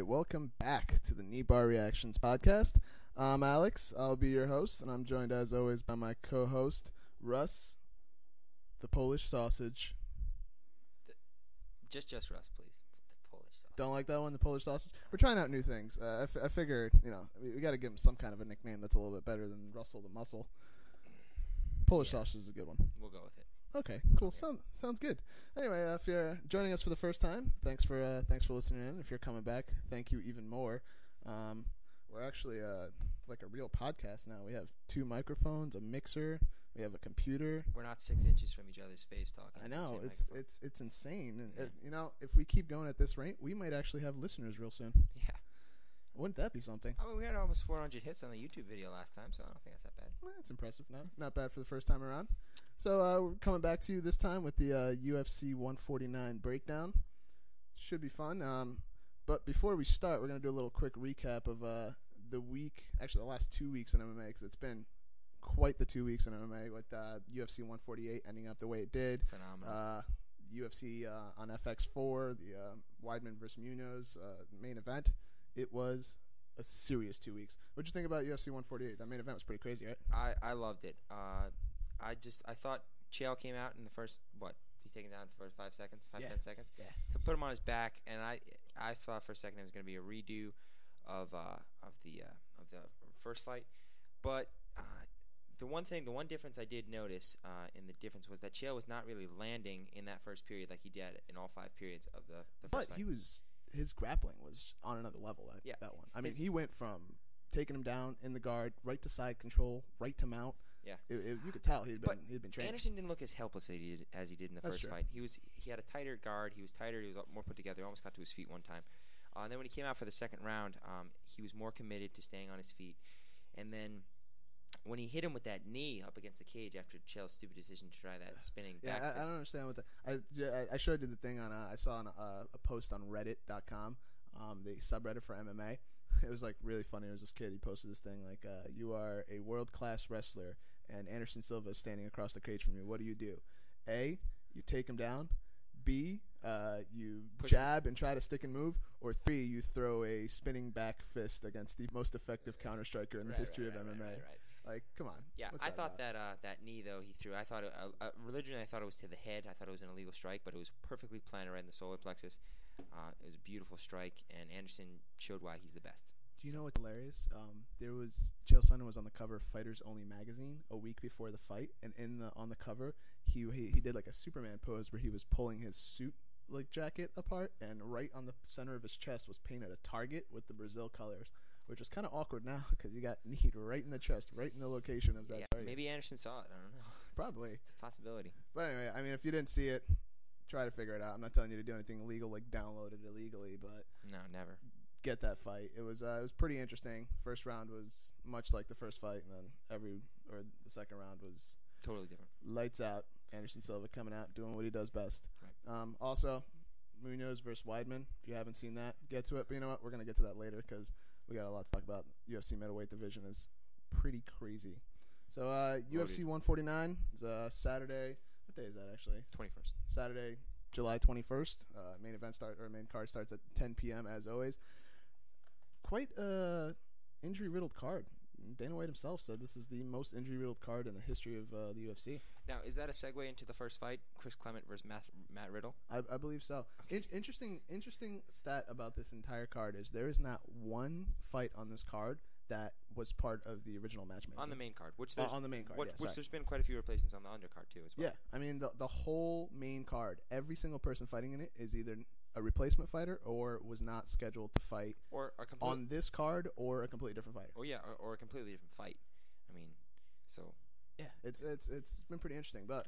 welcome back to the KneeBar Reactions podcast. I'm Alex. I'll be your host, and I'm joined as always by my co-host, Russ, the Polish sausage. Just Russ, please. The Polish sausage. Don't like that one, the Polish sausage? We're trying out new things. I figure, we got to give him some kind of a nickname that's a little bit better than Russell the Muscle. Polish sausage is a good one. We'll go with it. Okay, cool. Sounds good. Anyway, if you're joining us for the first time, thanks for listening in. If you're coming back, thank you even more. We're actually like a real podcast now. We have 2 microphones, a mixer, we have a computer. We're not 6 inches from each other's face talking. I know it's insane. And if we keep going at this rate, we might actually have listeners real soon. Yeah. Wouldn't that be something? I mean, we had almost 400 hits on the YouTube video last time, so I don't think that's that bad. Well, that's impressive. Not bad for the first time around. So we're coming back to you this time with the UFC 149 breakdown. Should be fun. But before we start, we're going to do a little quick recap of the week, actually the last 2 weeks in MMA, because it's been quite the 2 weeks in MMA with UFC 148 ending up the way it did. Phenomenal. UFC on FX4, the Weidman versus Munoz main event. It was a serious 2 weeks. What'd you think about UFC 148? That main event was pretty crazy, right? I loved it. I thought Cheick came out in the first, he taken down for 5 seconds, 10 seconds, to put him on his back, and I thought for a second it was going to be a redo of the first fight, but the one difference I did notice in the difference was that Cheick was not really landing in that first period like he did in all 5 periods of the first fight. But his grappling was on another level that one. I mean, he went from taking him down in the guard, right to side control, right to mount. Yeah, you could tell he'd been trained. Anderson didn't look as helpless as he did in the first fight. He had a tighter guard. He was tighter. He was more put together. He almost got to his feet one time. And then when he came out for the second round, he was more committed to staying on his feet. And then when he hit him with that knee up against the cage after Chell's stupid decision to try that spinning back fist. I don't understand what I showed you the thing on I saw on a post on Reddit.com, the subreddit for MMA. It was like really funny. It was this kid. He posted this thing like, "You are a world-class wrestler, and Anderson Silva is standing across the cage from you. What do? A, you take him down. B, you jab and try to stick and move. Or 3, you throw a spinning back fist against the most effective counter striker in the history of MMA. Right. Like, come on. Yeah, I thought that knee, though, he threw, I thought originally I thought it was to the head. I thought it was an illegal strike, but it was perfectly planted right in the solar plexus. It was a beautiful strike, and Anderson showed why he's the best. Do you know what's hilarious? Chael Sonnen was on the cover of Fighters Only magazine a week before the fight, and on the cover, he did like a Superman pose where he was pulling his suit jacket apart, and right on the center of his chest was painted a target with the Brazil colors, which is kind of awkward now because he got kneed right in the chest, right in the location of that target. Maybe Anderson saw it. I don't know. Probably. It's a possibility. But anyway, I mean, if you didn't see it, try to figure it out. I'm not telling you to do anything illegal, like download it illegally, but no, never. Get that fight. It was pretty interesting. First round was much like the first fight, and then the second round was totally different. Lights out. Anderson Silva coming out, doing what he does best. Right. Also, Munoz versus Weidman. If you haven't seen that, get to it. But you know what? We're gonna get to that later because we got a lot to talk about. UFC middleweight division is pretty crazy. So UFC 149 is Saturday. What day is that actually? 21st. Saturday, July 21st. Main card starts at 10 p.m. as always. Quite injury-riddled card. Dana White himself said this is the most injury-riddled card in the history of the UFC. Now, is that a segue into the first fight, Chris Clements versus Matt Riddle? I believe so. Okay. Interesting stat about this entire card is there is not one fight on this card that was part of the original matchmaking. On the main card, which there's been quite a few replacements on the undercard too as well. Yeah, I mean the whole main card, every single person fighting in it is either a replacement fighter or was not scheduled to fight on this card or a completely different fighter. Oh yeah, or a completely different fight. I mean, so yeah, it's been pretty interesting. But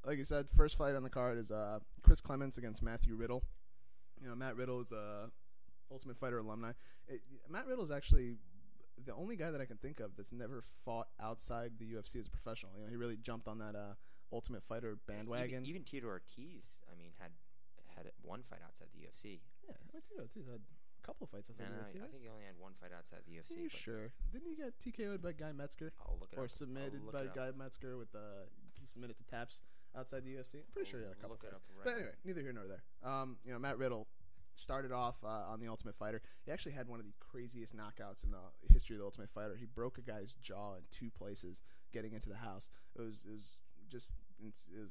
like you said, first fight on the card is Chris Clements against Matthew Riddle. Matt Riddle is a Ultimate Fighter alumni. Matt Riddle is actually the only guy that I can think of that's never fought outside the UFC as a professional. He really jumped on that Ultimate Fighter bandwagon. Even Tito Ortiz, I mean, had one fight outside the UFC. Yeah, Tito Ortiz had a couple of fights outside the UFC. I think he only had one fight outside the UFC. Are you sure? Didn't he get TKO'd by Guy Metzger? I'll look it up. Or submitted by Guy Metzger with he submitted to taps outside the UFC? I'm pretty sure he had a couple of fights. But anyway, neither here nor there. Matt Riddle started off on The Ultimate Fighter. He actually had one of the craziest knockouts in the history of The Ultimate Fighter. He broke a guy's jaw in 2 places getting into the house. It was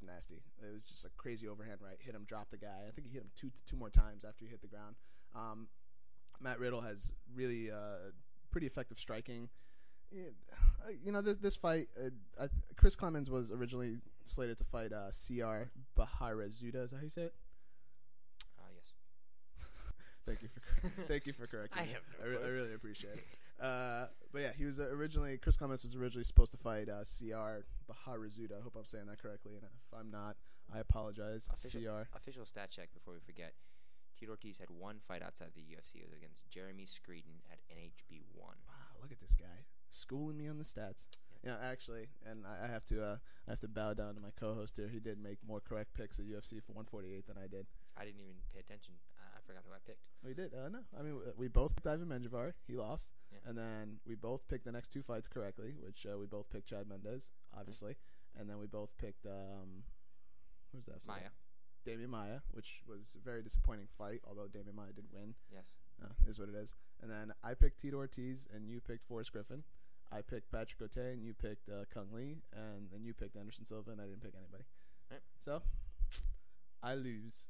nasty. It was just a crazy overhand right. Hit him, dropped the guy. I think he hit him two more times after he hit the ground. Matt Riddle has really pretty effective striking. This fight, Chris Clements was originally slated to fight CR Baharazuda. Is that how you say it? Yes. Thank you for correcting me. I really appreciate it. But yeah, Chris Clements was originally supposed to fight CR Baharazuda. I hope I'm saying that correctly, and if I'm not, I apologize. Official stat check before we forget. Tito Ortiz had 1 fight outside the UFC. It was against Jeremy Screeden at NHB 1. Wow, look at this guy schooling me on the stats. Yeah, actually, and I have to bow down to my co-host here. He did make more correct picks at UFC for 148 than I did. I didn't even pay attention. I forgot who I picked. We did. No, I mean we both picked Ivan Menjivar. He lost, yeah. And then we both picked the next 2 fights correctly, which we both picked Chad Mendez, obviously, and then we both picked who's that? Maia. Damian Maia, which was a very disappointing fight, although Damian Maia did win. Yes. Is what it is. And then I picked Tito Ortiz, and you picked Forrest Griffin. I picked Patrick Ote, and you picked Kung Lee, and then you picked Anderson Silva, and I didn't pick anybody. Right. So, I lose.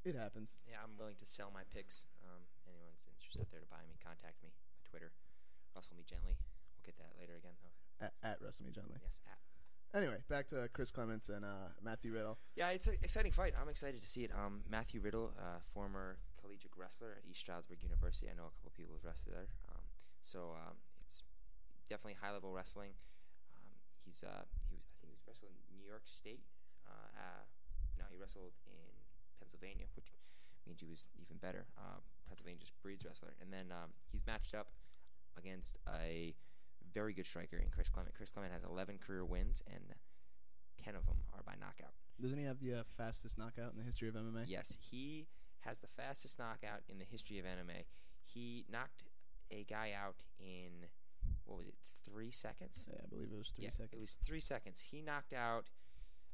It happens. Yeah, I'm willing to sell my picks. Anyone's interested out there to buy me, contact me. My Twitter, Russell Me Gently. We'll get to that later again, though. At Russell Me Gently. Yes, at. Anyway, back to Chris Clements and Matthew Riddle. Yeah, it's an exciting fight. I'm excited to see it. Matthew Riddle, former collegiate wrestler at East Stroudsburg University. I know a couple people who've wrestled there. So it's definitely high-level wrestling. He was wrestling in New York State. No, he wrestled in Pennsylvania, which means he was even better. Pennsylvania just breeds wrestler. And then he's matched up against a very good striker in Chris Clement. Chris Clement has 11 career wins, and 10 of them are by knockout. Doesn't he have the fastest knockout in the history of MMA? Yes, he has the fastest knockout in the history of MMA. He knocked a guy out in, 3 seconds? Yeah, I believe it was 3 seconds. It was 3 seconds. He knocked out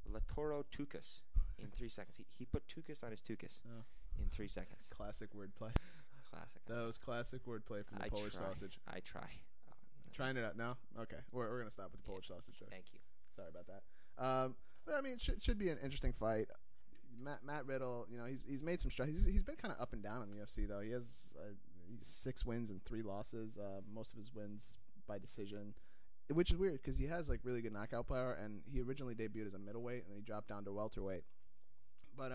Latoro Tukas in 3 seconds. He put Tukas on his Tukas in 3 seconds. Classic wordplay. Classic. That was classic wordplay from the Polish sausage. I try. Trying it out now? Okay. We're going to stop with the Polish sausage jokes. Thank you. Sorry about that. But I mean, it should be an interesting fight. Matt Riddle, he's made some strides. He's been kind of up and down in the UFC, though. He has 6 wins and 3 losses. Most of his wins by decision, which is weird because he has really good knockout power, and he originally debuted as a middleweight, and then he dropped down to welterweight. But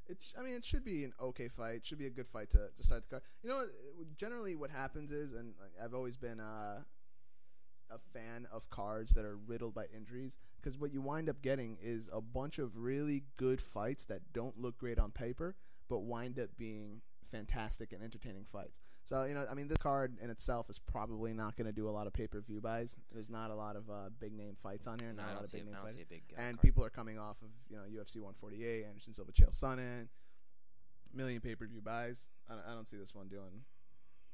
it should be an okay fight. It should be a good fight to start the card. Generally what happens is, and I've always been a fan of cards that are riddled by injuries, because what you wind up getting is a bunch of really good fights that don't look great on paper, but wind up being fantastic and entertaining fights. So, this card in itself is probably not going to do a lot of pay-per-view buys. There's not a lot of big-name fights on here. Not a lot of big-name fights. And people are coming off of, UFC 148, Anderson Silva, Chael Sonnen, million pay-per-view buys. I don't see this one doing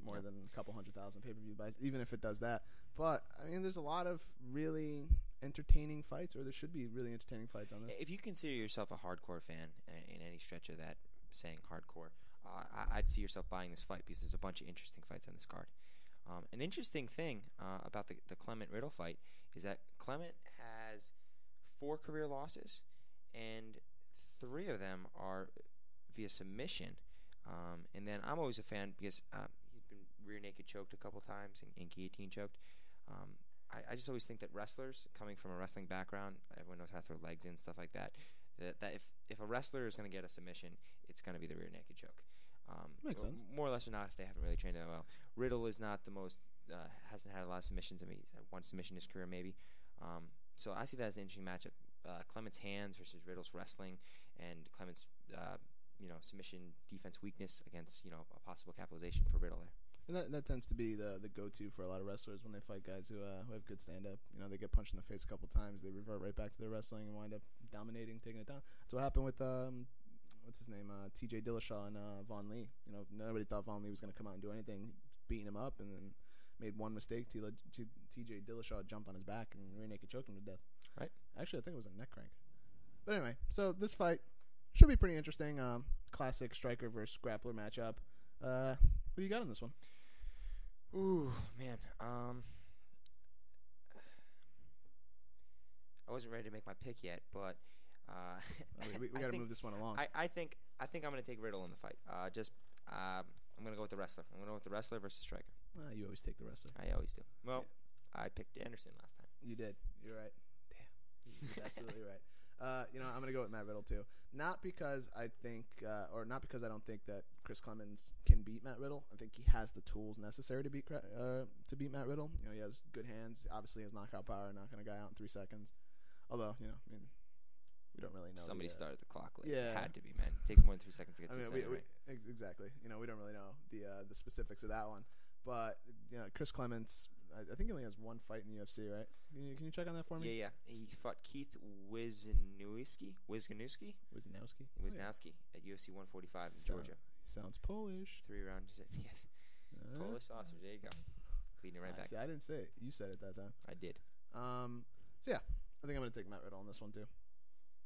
more than a couple 100,000 pay-per-view buys, even if it does that. But, there's a lot of really entertaining fights, or there should be really entertaining fights on this. If you consider yourself a hardcore fan in any stretch of that saying hardcore, I'd see yourself buying this fight because there's a bunch of interesting fights on this card. An interesting thing about the Clement-Riddle fight is that Clement has 4 career losses, and 3 of them are via submission. And then I'm always a fan because he's been rear naked choked a couple times and guillotine choked. I just always think that wrestlers, coming from a wrestling background, everyone knows how to throw legs in, stuff like that, that if a wrestler is going to get a submission, it's going to be the rear naked choke. Makes sense. More or less or not, if they haven't really trained that well. Riddle is not the most, hasn't had a lot of submissions. He's had 1 submission in his career maybe. So I see that as an interesting matchup. Clement's hands versus Riddle's wrestling, and Clement's submission defense weakness against a possible capitalization for Riddle there. And that tends to be the go-to for a lot of wrestlers when they fight guys who have good stand-up. They get punched in the face a couple times, they revert right back to their wrestling and wind up dominating, taking it down. That's what happened with what's his name, T.J. Dillashaw and Von Lee. Nobody thought Von Lee was going to come out and do anything, beating him up, and then made one mistake. T.J. Dillashaw jumped on his back and rear naked choked him to death. Right. Actually, I think it was a neck crank. But anyway, so this fight should be pretty interesting. classic striker versus grappler matchup. Who do you got on this one? Ooh, man. I wasn't ready to make my pick yet, but we got to move this one along. I think I'm going to take Riddle in the fight. I'm going to go with the wrestler. I'm going to go with the wrestler versus striker. You always take the wrestler. I always do. Well, yeah. I picked Anderson last time. You did. You're right. Damn. He's absolutely right. I'm going to go with Matt Riddle too. Not because I think, or not because I don't think that Chris Clements can beat Matt Riddle. I think he has the tools necessary to beat Matt Riddle. He has good hands. Obviously, he has knockout power, knocking a guy out in 3 seconds. Although, we don't really know. Somebody started the clock late. Yeah. It had to be, man. It takes more than 3 seconds to get to the second, right? Exactly. We don't really know the specifics of that one. But, Chris Clements, I think he only has one fight in the UFC, right? Can you check on that for me? Yeah. He fought Keith Wisniewski at UFC 145 in Georgia. Sounds Polish. 3 rounds. Yes. Polish sausage. There you go. Leading it right back. See, I didn't say it. You said it that time. I did. So yeah, I think I'm gonna take Matt Riddle on this one too.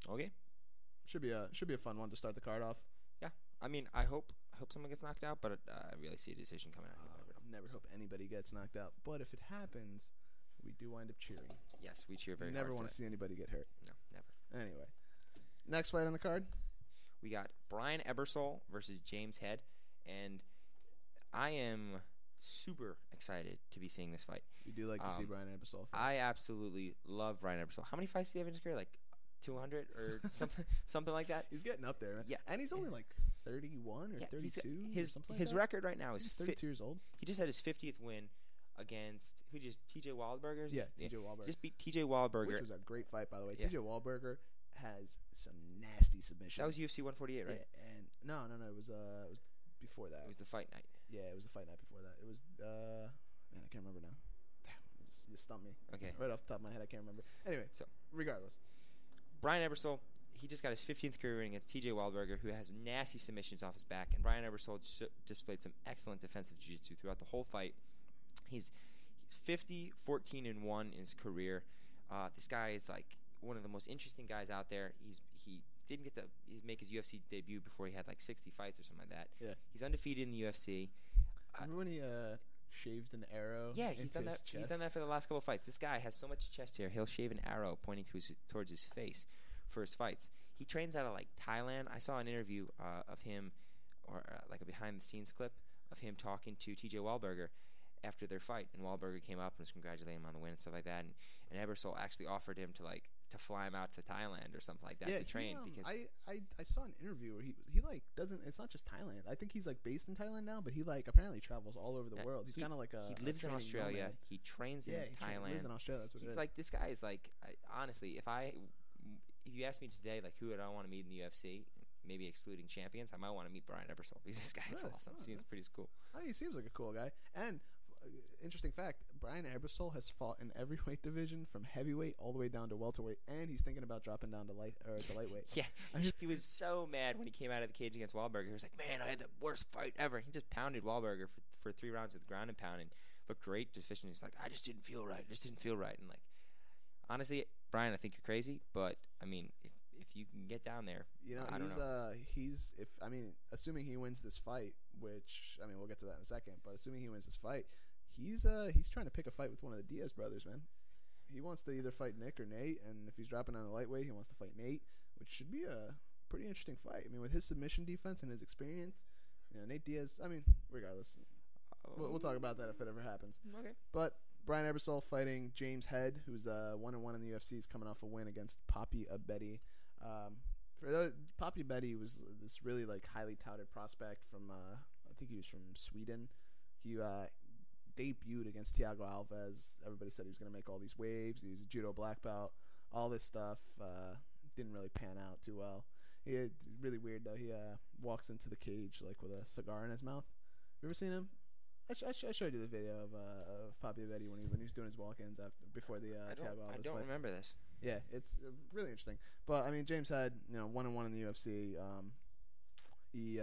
Okay. Should be a fun one to start the card off. Yeah. I mean, I hope someone gets knocked out, but I really see a decision coming out here. Never hope anybody gets knocked out, but if it happens, we do wind up cheering. Yes, we cheer very hard. Never want to see anybody get hurt. No, never. Anyway, next fight on the card. We got Brian Ebersole versus James Head, and I am super excited to be seeing this fight. You do like to see Brian Ebersole fight. I absolutely love Brian Ebersole. How many fights do you have in his career? Like 200 or something like that? He's getting up there, man. Yeah. And he's only like 31 or 32 or something like his that. record right now is he's 32 years old. He just had his 50th win against TJ Wildberger? Yeah, TJ Wildberger. Just beat TJ Wildberger. Which was a great fight, by the way. Yeah. TJ Wildberger has some nasty submissions. That was UFC 148, right? And no, it was before that. It was the fight night. Yeah, it was the fight night before that. It was man, I can't remember now. Damn, you stumped me. Okay. Right off the top of my head, I can't remember. Anyway, so regardless, Brian Ebersole, he just got his 15th career win against TJ Wildberger, who has nasty submissions off his back. And Brian Ebersole displayed some excellent defensive jiu-jitsu throughout the whole fight. He's 50, 14-1 in his career. This guy is like one of the most interesting guys out there. He didn't get to make his UFC debut before he had like 60 fights or something like that. Yeah. He's undefeated in the UFC. Remember when he shaved an arrow? Yeah, he's done that. He's done that for the last couple of fights. This guy has so much chest hair. He'll shave an arrow pointing towards his face for his fights. He trains out of like Thailand. I saw an interview of him, or like a behind-the-scenes clip of him talking to TJ Wildberger after their fight, and Wildberger came up and was congratulating him on the win and stuff like that. And Ebersole actually offered him to fly him out to Thailand or something like that to train because I saw an interview where he like doesn't. It's not just Thailand. I think he's like based in Thailand now, but he like apparently travels all over the world. He's kind of like he lives in Australia. Nomad. He trains in Thailand. He lives in Australia. That's what he's it is. Like this guy is like honestly, if you ask me today, like who would I want to meet in the UFC, maybe excluding champions, I might want to meet Brian Ebersole because this guy is awesome. He seems pretty cool. He seems like a cool guy. And interesting fact, Brian Ebersole has fought in every weight division from heavyweight all the way down to welterweight, and he's thinking about dropping down to lightweight. Yeah, he was so mad when he came out of the cage against Wildberger. He was like, "Man, I had the worst fight ever." He just pounded Wildberger for 3 rounds with ground and pound and looked great. Deficient. He's like, "I just didn't feel right. And like, honestly, Brian, I think you're crazy, but I mean, if you can get down there, I don't know. Assuming he wins this fight, which we'll get to that in a second, but assuming he wins this fight, he's trying to pick a fight with one of the Diaz brothers, man. He wants to either fight Nick or Nate, and if he's dropping down to lightweight, he wants to fight Nate, which should be a pretty interesting fight. I mean, with his submission defense and his experience, Nate Diaz. I mean, regardless, we'll talk about that if it ever happens. Okay. But Brian Ebersole fighting James Head, who's 1-1 in the UFC, is coming off a win against Papi Abedi. Papi Abedi was this really like highly touted prospect from I think he was from Sweden. He debuted against Thiago Alves. Everybody said he was going to make all these waves. He was a judo black belt. All this stuff didn't really pan out too well. Really weird though. He walks into the cage like with a cigar in his mouth. You ever seen him? I showed you the video of Papi Abedi when he was doing his walk-ins before the Thiago Alves fight. I don't remember this. Yeah, it's really interesting. But I mean, James Head, 1-1 in the UFC. He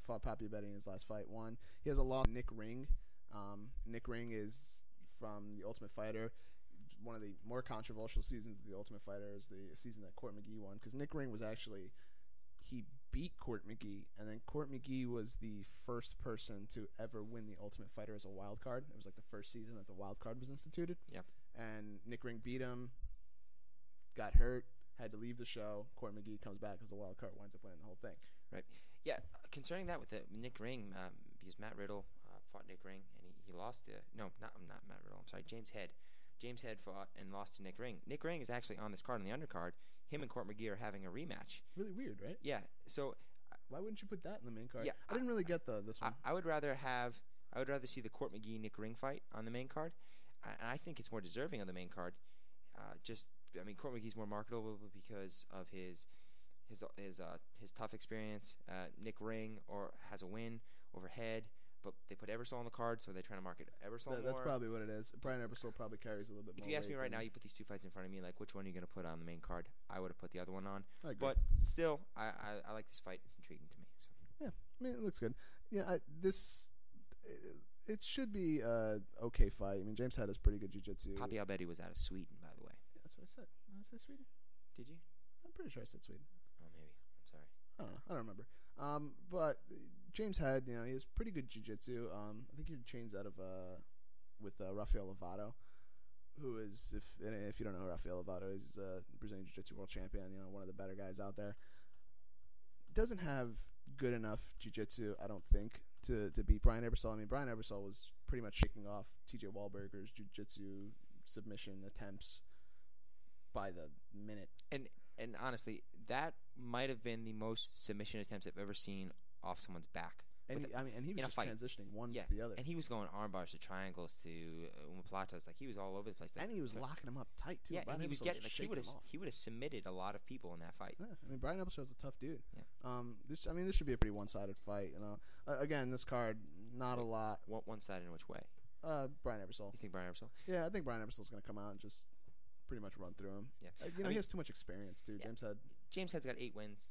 fought Papi Abedi in his last fight. Won. He has a loss. Nick Ring. Nick Ring is from The Ultimate Fighter. One of the more controversial seasons of The Ultimate Fighter is the season that Court McGee won, because Nick Ring was actually, he beat Court McGee, and then Court McGee was the first person to ever win the Ultimate Fighter as a wild card. It was like the first season that the wild card was instituted. Yep. And Nick Ring beat him, got hurt, had to leave the show. Court McGee comes back as the wild card, winds up winning the whole thing. Right. Yeah. Concerning that with the Nick Ring, because Matt Riddle fought Nick Ring and he lost to not Matt Riddle. I'm sorry, James Head. James Head fought and lost to Nick Ring. Nick Ring is actually on this card on the undercard. Him and Court McGee are having a rematch. Really weird, right? Yeah. So why wouldn't you put that in the main card? Yeah, I didn't really get this one. I would rather see the Court McGee Nick Ring fight on the main card. And I think it's more deserving of the main card. Court McGee's more marketable because of his tough experience. Nick Ring has a win over Head, but they put Ebersole on the card, so they're trying to market Ebersole more. That's probably what it is. Brian Ebersole probably carries a little bit more. If you ask me right now, you put these two fights in front of me, like which one are you going to put on the main card? I would have put the other one on. I agree. But still, I like this fight. It's intriguing to me. So. Yeah, I mean, it looks good. Yeah, it should be an okay fight. I mean, James Head has pretty good jiu-jitsu. Papi Albetti was out of Sweden, by the way. Yeah, that's what I said. Did I say Sweden? Did you? I'm pretty sure I said Sweden. Oh, maybe. I'm sorry. I don't know. I don't remember. But James Head, he has pretty good jiu-jitsu. I think he trains out of with Rafael Lovato, who is, if you don't know who Rafael Lovato is, he's a Brazilian jiu-jitsu world champion. One of the better guys out there. Doesn't have good enough jiu-jitsu, I don't think, to beat Brian Ebersole. I mean, Brian Ebersole was pretty much shaking off T.J. Wahlberger's jiu-jitsu submission attempts by the minute. And honestly, that might have been the most submission attempts I've ever seen off someone's back. And he was just transitioning one to the other. And he was going arm bars to triangles to omoplatas. Like, he was all over the place. And he was locking him up tight, too. Yeah, Brian and he was getting, like, he would have off. submitted a lot of people in that fight. Yeah, I mean, Brian Ebersole's a tough dude. Yeah. This should be a pretty one-sided fight. Again, this card, not a lot. One-sided in which way? Brian Ebersole. You think Brian Ebersole? Yeah, I think Brian Ebersole's going to come out and just pretty much run through him. Yeah. He has too much experience, too. Yeah. James Head's got 8 wins.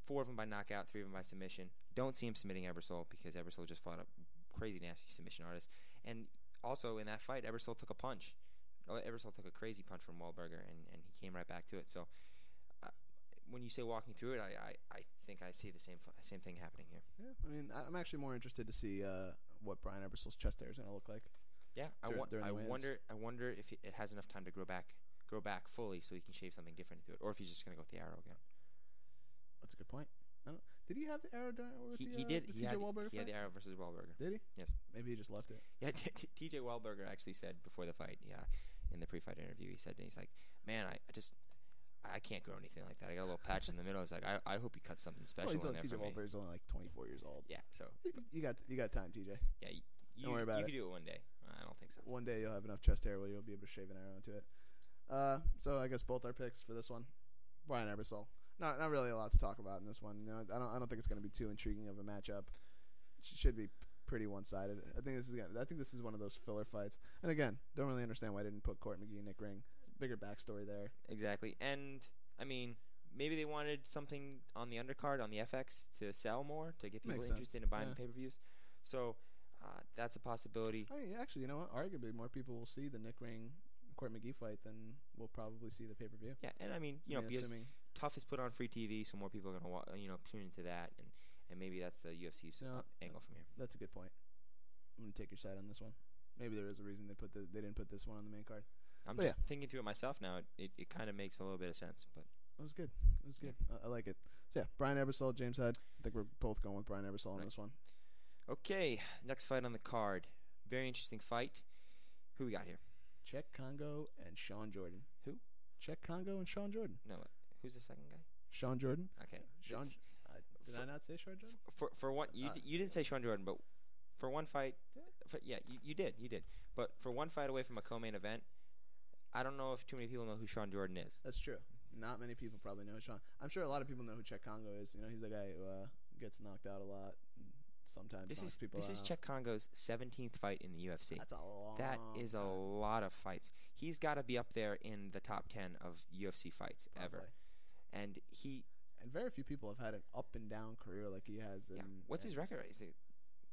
4 of them by knockout, 3 of them by submission. Don't see him submitting Ebersole because Ebersole just fought a crazy nasty submission artist. And also in that fight, Ebersole took a punch. Ebersole took a crazy punch from Wahlberger, and he came right back to it. So when you say walking through it, I think I see the same thing happening here. Yeah, I mean, I'm actually more interested to see what Brian Ebersole's chest hair is going to look like. Yeah, I wonder if it has enough time to grow back fully so he can shave something different into it, or if he's just going to go with the arrow again. That's a good point. Did he have the arrow with he did. He had the arrow versus Wahlberger. Did he? Yes. Maybe he just left it. Yeah, T.J. Wahlberger actually said before the fight, in the pre-fight interview, he's like, man, I can't grow anything like that. I got a little patch in the middle. I was like, I hope he cut something special in there T.J. for me. Wahlberger's only like 24 years old. Yeah, so you got time, T.J. Yeah, don't worry about it. You could do it one day. I don't think so. One day you'll have enough chest hair where you'll be able to shave an arrow into it. So I guess both our picks for this one, Brian Ebersole. Not really a lot to talk about in this one. I don't think it's going to be too intriguing of a matchup. It should be pretty one-sided. I think this is one of those filler fights. And again, don't really understand why I didn't put Court McGee and Nick Ring. It's a bigger backstory there. Exactly. And I mean, maybe they wanted something on the undercard on the FX to sell more, to get people interested in buying pay-per-views. So that's a possibility. I mean, actually, you know what? Arguably, more people will see the Nick Ring Court McGee fight than will probably see the pay-per-view. Yeah, and I mean, because Tough is put on free TV, so more people are going to tune into that, and maybe that's the UFC's angle from here. That's a good point. I'm going to take your side on this one. Maybe there is a reason they didn't put this one on the main card. I'm just thinking through it myself now. It kind of makes a little bit of sense, but it was good. It was good. I like it. So yeah, Brian Ebersole, James Head. I think we're both going with Brian Ebersole on this one. Okay, next fight on the card. Very interesting fight. Who we got here? Cheick, Kongo, and Shawn Jordan. Who? Cheick, Kongo, and Shawn Jordan. No, who's the second guy? Shawn Jordan. Okay. Shawn. Did I not say Shawn Jordan? For one, you didn't say Shawn Jordan, but for one fight, you did. But for one fight away from a co-main event, I don't know if too many people know who Shawn Jordan is. That's true. Not many people probably know Shawn. I'm sure a lot of people know who Cheick Kongo is. He's the guy who gets knocked out a lot. Sometimes this is Cheick Kongo's 17th fight in the UFC. That's a lot. That is a lot of fights. He's got to be up there in the top 10 of UFC fights ever. And very few people have had an up and down career like he has. What's his record? Is it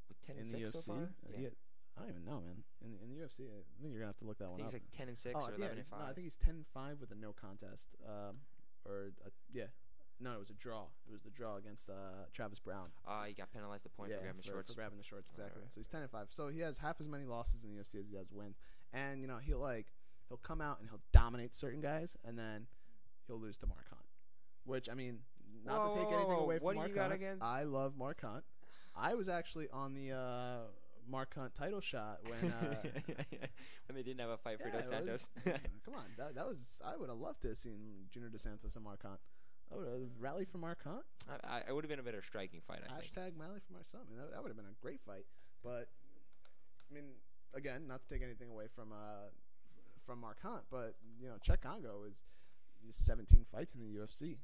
with 10-6 so far? Yeah. I don't even know, man. In the UFC, I think you're gonna have to look that one up. He's like 10-6 or 11-5. No, I think he's 10-5 with a no contest. No, it was a draw. It was the draw against Travis Brown. He got penalized a point for grabbing the shorts. For grabbing the shorts, exactly. Right. So he's 10-5. So he has half as many losses in the UFC as he has wins. And he'll come out and he'll dominate certain guys, and then he'll lose to Mark Hunt. Which, I mean, not to take anything away from Mark Hunt. What do you got against? I love Mark Hunt. I was actually on the Mark Hunt title shot when when they didn't have a fight for Dos Santos. Come on, that was. I would have loved to have seen Junior Dos Santos and Mark Hunt. I would have rallied for Mark Hunt. I would have been a better striking fight. I think. Hashtag rally for Mark Hunt. That would have been a great fight. But I mean, again, not to take anything away from Mark Hunt, but Cheick Kongo is 17 fights in the UFC.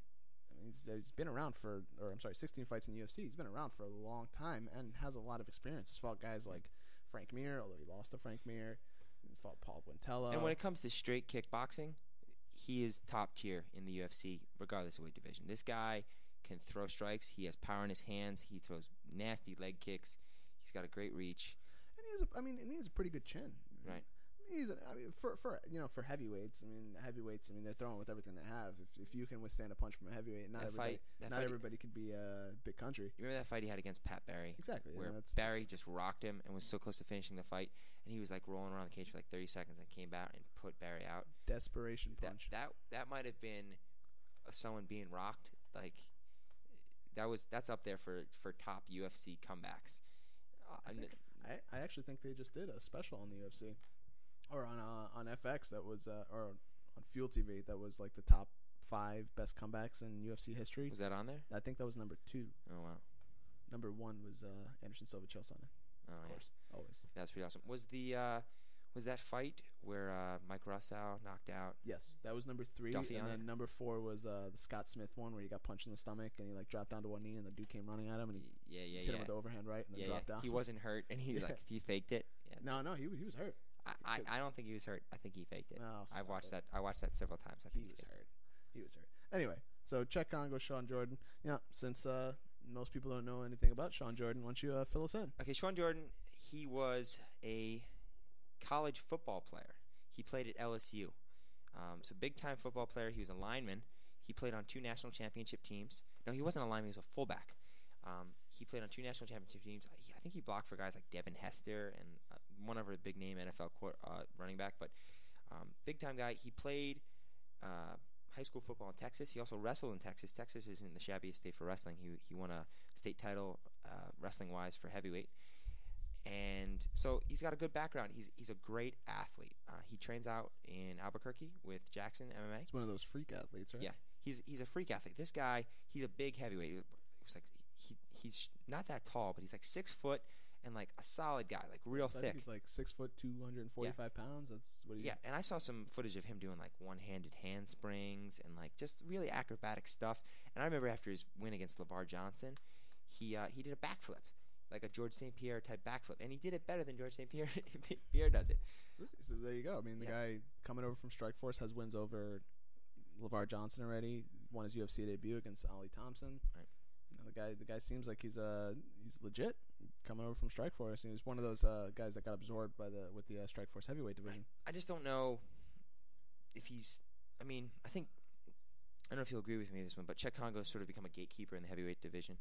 I mean, he's been around 16 fights in the UFC. He's been around for a long time and has a lot of experience. He's fought guys like Frank Mir, although he lost to Frank Mir. He's fought Paul Quintella. And when it comes to straight kickboxing, he is top tier in the UFC, regardless of weight division. This guy can throw strikes. He has power in his hands. He throws nasty leg kicks. He's got a great reach. And he has a pretty good chin. Right. For heavyweights, they're throwing with everything they have. If you can withstand a punch from a heavyweight, not everybody could be a big country. You remember that fight he had against Pat Barry? Exactly. Where Barry just rocked him and was so close to finishing the fight, and he was like rolling around the cage for like 30 seconds and came back and put Barry out. Desperation punch. That might have been someone being rocked. Like that's up there for top UFC comebacks. I actually think they just did a special on the UFC. Or on FX that was or on Fuel TV that was like the top 5 best comebacks in UFC history. Was that on there? I think that was number 2. Oh wow. Number 1 was Anderson Silva Chael Sonnen. Of course, always. That's pretty awesome. Was that fight where Mike Rousseau knocked out? Yes, that was number 3. Duffy and then number 4 was the Scott Smith one where he got punched in the stomach and he like dropped down to one knee and the dude came running at him and he hit him with the overhand right and then dropped down. He wasn't hurt and he he faked it. Yeah. No, he was hurt. I don't think he was hurt. I think he faked it. No, I watched that several times. I think he was hurt. He was hurt. Anyway, so Cheick Kongo, Shawn Jordan. Yeah, since most people don't know anything about Shawn Jordan, why don't you fill us in? Okay, Shawn Jordan, he was a college football player. He played at LSU. So big-time football player. He was a lineman. He played on 2 national championship teams. No, he wasn't a lineman. He was a fullback. He played on 2 national championship teams. I think he blocked for guys like Devin Hester and one other big-name NFL running back. But big-time guy. He played high school football in Texas. He also wrestled in Texas. Texas isn't the shabbiest state for wrestling. He won a state title wrestling-wise for heavyweight. And so he's got a good background. He's a great athlete. He trains out in Albuquerque with Jackson MMA. He's one of those freak athletes, right? Yeah, he's a freak athlete. This guy, he's a big heavyweight. It was like he's not that tall, but he's like 6 foot and like a solid guy, like real thick. I think he's like 6 foot, 245 pounds. That's what he. Yeah, and I saw some footage of him doing like one-handed handsprings and like just really acrobatic stuff. And I remember after his win against Lombard Johnson, he did a backflip. Like a George St. Pierre type backflip, and he did it better than George St. Pierre does it. So there you go. I mean, the guy coming over from Strikeforce has wins over LeVar Johnson already. Won his UFC debut against Ali Thompson. Right. The guy seems like he's legit coming over from Strikeforce. He's one of those guys that got absorbed with the Strikeforce heavyweight division. I just don't know if he's. I mean, I don't know if you'll agree with me on this one, but Cheick Kongo has sort of become a gatekeeper in the heavyweight division.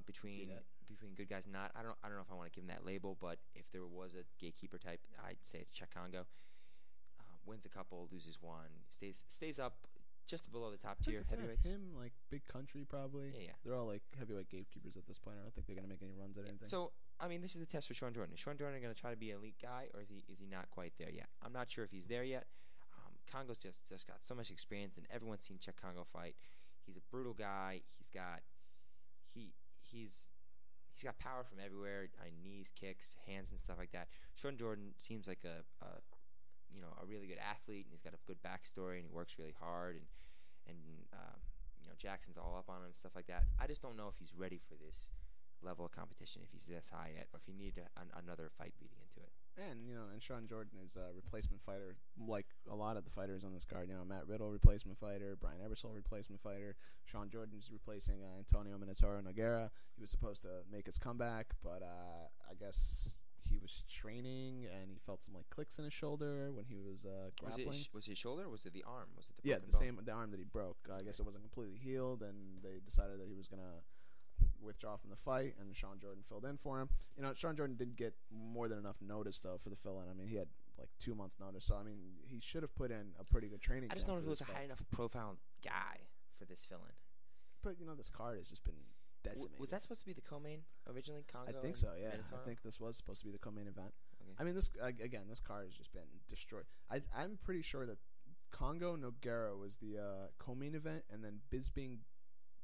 Between good guys and not. I don't know if I want to give him that label, but if there was a gatekeeper type, I'd say it's Cheick Kongo. Wins a couple, loses one, stays up just below the top tier heavyweights. Him, like Big Country, probably. Yeah. They're all like heavyweight gatekeepers at this point. I don't think they're gonna make any runs at anything. So I mean, this is the test for Shawn Jordan. Is Shawn Jordan going to try to be an elite guy, or is he not quite there yet? I'm not sure if he's there yet. Kongo's just got so much experience, and everyone's seen Cheick Kongo fight. He's a brutal guy. He's got power from everywhere, knees, kicks, hands, and stuff like that. Shawn Jordan seems like a really good athlete, and he's got a good backstory, and he works really hard, and Jackson's all up on him and stuff like that. I just don't know if he's ready for this level of competition, if he's this high yet, or if he needed another fight leading into it. And Shawn Jordan is a replacement fighter, like a lot of the fighters on this card. Matt Riddle, replacement fighter. Brian Ebersole, replacement fighter. Shawn Jordan is replacing Antonio Minotauro Nogueira. He was supposed to make his comeback, but I guess he was training and he felt some like clicks in his shoulder when he was grappling. Was it his shoulder or was it the arm? Was it the the arm that he broke. I guess it wasn't completely healed, and they decided that he was gonna withdraw from the fight, and Shawn Jordan filled in for him. You know, Shawn Jordan didn't get more than enough notice though for the fill-in. I mean, he had like 2 months notice, so I mean, he should have put in a pretty good training. I just don't know if it was a high enough profile guy for this fill-in. But you know, this card has just been decimated. Was that supposed to be the co-main originally? Kongo? I think so. Yeah, I think this was supposed to be the co-main event. Okay. I mean, this card has just been destroyed. I'm pretty sure that Kongo Nogueira was the co-main event, and then Bisping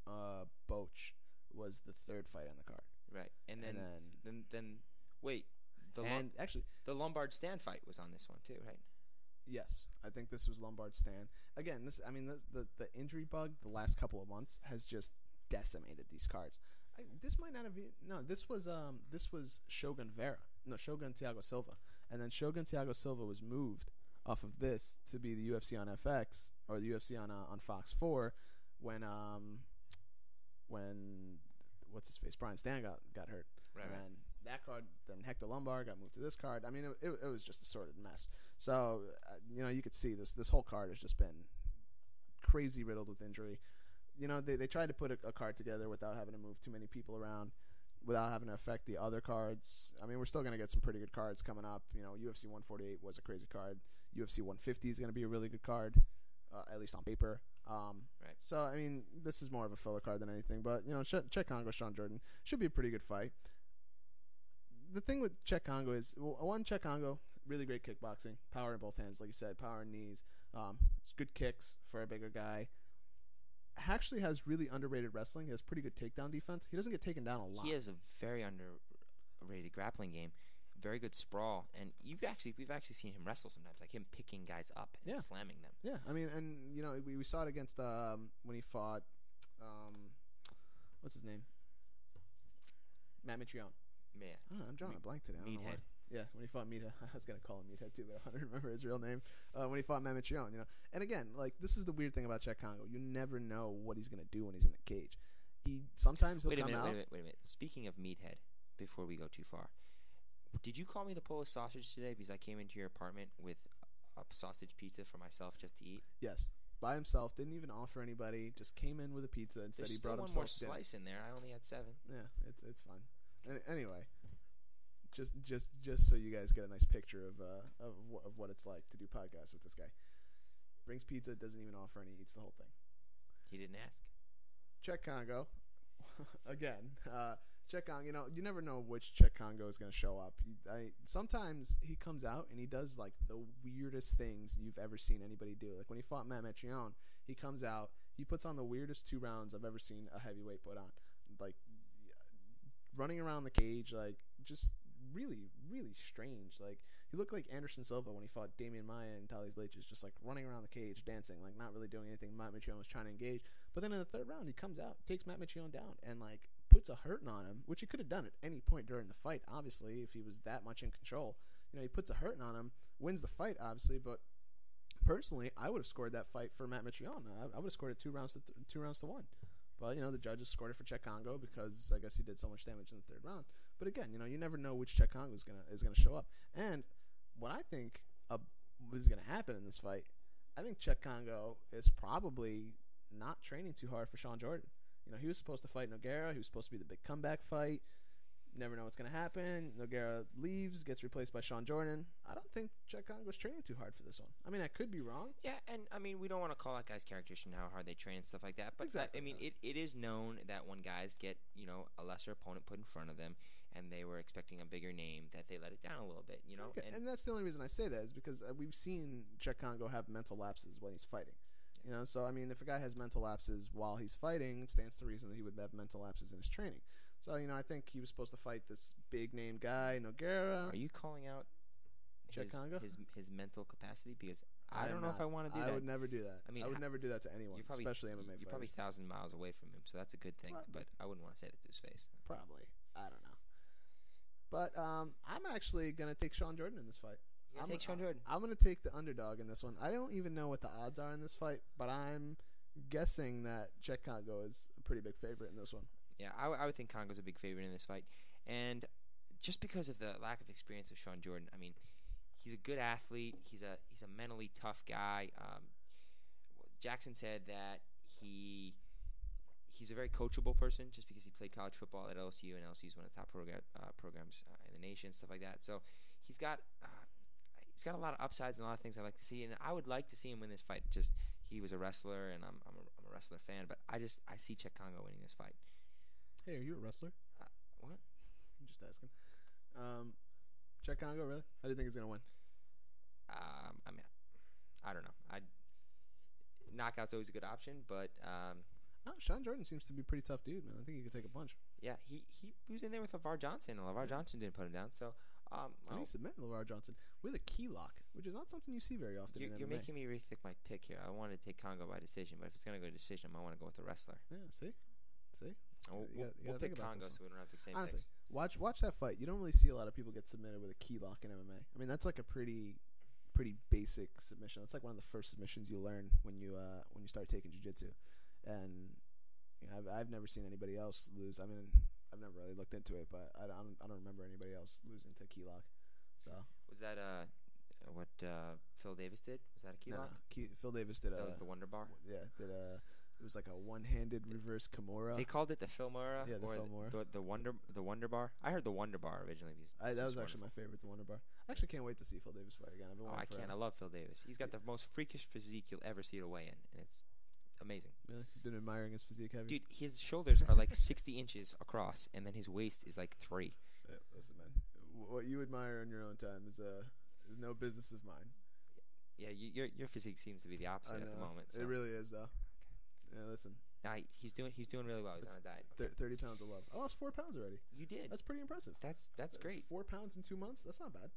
Boetsch was the third fight on the card. Right, and then wait. The Lombard Stan fight was on this one too, right? Yes, I think this was Lombard Stan. Again, the injury bug the last couple of months has just decimated these cards. This might not have been. No, this was Shogun Thiago Silva, and then Shogun Thiago Silva was moved off of this to be the UFC on FX or the UFC on Fox 4 when what's his face Brian Stan got hurt. Right. And that card, then Hector Lombard got moved to this card. I mean, it was just a sorted mess. So, you know, you could see this whole card has just been crazy riddled with injury. You know, they tried to put a card together without having to move too many people around, without having to affect the other cards. I mean, we're still going to get some pretty good cards coming up. You know, UFC 148 was a crazy card. UFC 150 is going to be a really good card, at least on paper. Right. So, I mean, this is more of a filler card than anything. But, you know, Cheick Kongo, Shawn Jordan should be a pretty good fight. The thing with Cheick Kongo is, Cheick Kongo, really great kickboxing, power in both hands, like you said, power in knees. It's good kicks for a bigger guy. Actually has really underrated wrestling. He has pretty good takedown defense. He doesn't get taken down a lot. He has a very underrated grappling game, very good sprawl, and we've actually seen him wrestle sometimes, like him picking guys up and slamming them. Yeah, I mean, and you know, we saw it against when he fought, what's his name? Matt Mitrione. Yeah. I'm drawing a blank today. Meathead. Yeah, when he fought Meathead. I was going to call him Meathead too, but I don't remember his real name. When he fought Matt Mitrione, you know. And again, like, this is the weird thing about Cheick Kongo. You never know what he's going to do when he's in the cage. Sometimes he'll come out. Wait a minute. Speaking of Meathead, before we go too far, did you call me the Polish sausage today because I came into your apartment with a sausage pizza for myself just to eat? Yes. By himself, didn't even offer anybody, just came in with a pizza and said he brought himself There's still one more slice in there. I only had 7. Yeah, it's fine. Anyway, just so you guys get a nice picture of what it's like to do podcasts with this guy. Brings pizza, doesn't even offer any, eats the whole thing. He didn't ask. Cheick Kongo, again. Cheick Kongo, you know, you never know which Cheick Kongo is going to show up. Sometimes he comes out and he does like the weirdest things you've ever seen anybody do. Like when he fought Matt Mitrione, he comes out, he puts on the weirdest 2 rounds I've ever seen a heavyweight put on. Like running around the cage, like just really, really strange. Like he looked like Anderson Silva when he fought Damian Maia and Thales Leitches, just like running around the cage, dancing, like not really doing anything. Matt Mitrione was trying to engage, but then in the 3rd round, he comes out, takes Matt Mitrione down, and like puts a hurting on him, which he could have done at any point during the fight. Obviously, if he was that much in control, you know, he puts a hurting on him, wins the fight, obviously. But personally, I would have scored that fight for Matt Mitrione. I would have scored it 2 rounds to 1. But, you know, the judges scored it for Cheick Kongo because I guess he did so much damage in the 3rd round. But again, you know, you never know which Cheick Kongo is gonna show up. And what I think is gonna happen in this fight, I think Cheick Kongo is probably not training too hard for Shawn Jordan. You know, he was supposed to fight Nogueira. He was supposed to be the big comeback fight. You never know what's going to happen. Nogueira leaves, gets replaced by Shawn Jordan. I don't think Cheick Kongo was training too hard for this one. I mean, I could be wrong. Yeah, and I mean, we don't want to call out guys' characters and how hard they train and stuff like that. But exactly. I mean, it is known that when guys get, you know, a lesser opponent put in front of them and they were expecting a bigger name, that they let it down a little bit, you know? Okay. And that's the only reason I say that is because we've seen Cheick Kongo have mental lapses when he's fighting. You know, so I mean, if a guy has mental lapses while he's fighting, it stands to reason that he would have mental lapses in his training. So, you know, I think he was supposed to fight this big name guy, Nogueira. Are you calling out Cheick Kongo? His mental capacity? Because I don't know if I want to do that. I would never do that. I mean, I would never do that to anyone, especially MMA fighters. You're probably 1,000 miles away from him, so that's a good thing. But I wouldn't want to say that to his face. Probably. I don't know. But I'm actually going to take Shawn Jordan in this fight. I'm going to take the underdog in this one. I don't even know what the odds are in this fight, but I'm guessing that Cheick Kongo is a pretty big favorite in this one. Yeah, I would think Kongo's a big favorite in this fight. And just because of the lack of experience of Shawn Jordan, I mean, he's a good athlete. He's a mentally tough guy. Jackson said that he's a very coachable person just because he played college football at LSU, and LSU is one of the top programs in the nation, stuff like that. So he's got a lot of upsides and a lot of things I like to see, and I would like to see him win this fight. Just he was a wrestler, and I'm a wrestler fan, but I see Cheick Kongo winning this fight. Hey, are you a wrestler? What? I'm just asking. Cheick Kongo, really? How do you think he's gonna win? I mean, I don't know. Knockout's always a good option, but Shawn Jordan seems to be a pretty tough dude, man. I think he could take a punch. Yeah, he was in there with LeVar Johnson, and LeVar Johnson didn't put him down. So, and he submitted LeVar Johnson with a key lock, which is not something you see very often. You're making me rethink my pick here. I wanted to take Kongo by decision, but if it's gonna go to decision, I want to go with the wrestler. Yeah, see. We'll pick Kongo so we don't have to same Honestly, picks. watch that fight. You don't really see a lot of people get submitted with a key lock in MMA. I mean, that's like a pretty basic submission. That's like one of the first submissions you learn when you start taking jiu-jitsu. And you know, I've never seen anybody else lose. I mean, I've never really looked into it, but I don't remember anybody else losing to key lock. So was that what Phil Davis did? Was that a key lock? Phil Davis did. That was the Wonder Bar. Yeah, it was like a one-handed reverse Kimura. They called it the Filmora. Yeah, the Filmora. The Wonder Bar. I heard the Wonder Bar originally. That was actually my favorite, the Wonder Bar. I actually can't wait to see Phil Davis fight again. I can't. I love Phil Davis. He's got the most freakish physique you'll ever see at a weigh-in, and it's amazing. Really? You've been admiring his physique, have you? Dude, his shoulders are like 60 inches across, and then his waist is like 3. Yeah, listen, man. What you admire in your own time is no business of mine. Yeah, your physique seems to be the opposite at the moment. So. It really is, though. Yeah, listen. Nah, he's doing really well. He's on a diet. Okay. 30 pounds of love. I lost 4 pounds already. You did. That's pretty impressive. That's great. 4 pounds in 2 months. That's not bad.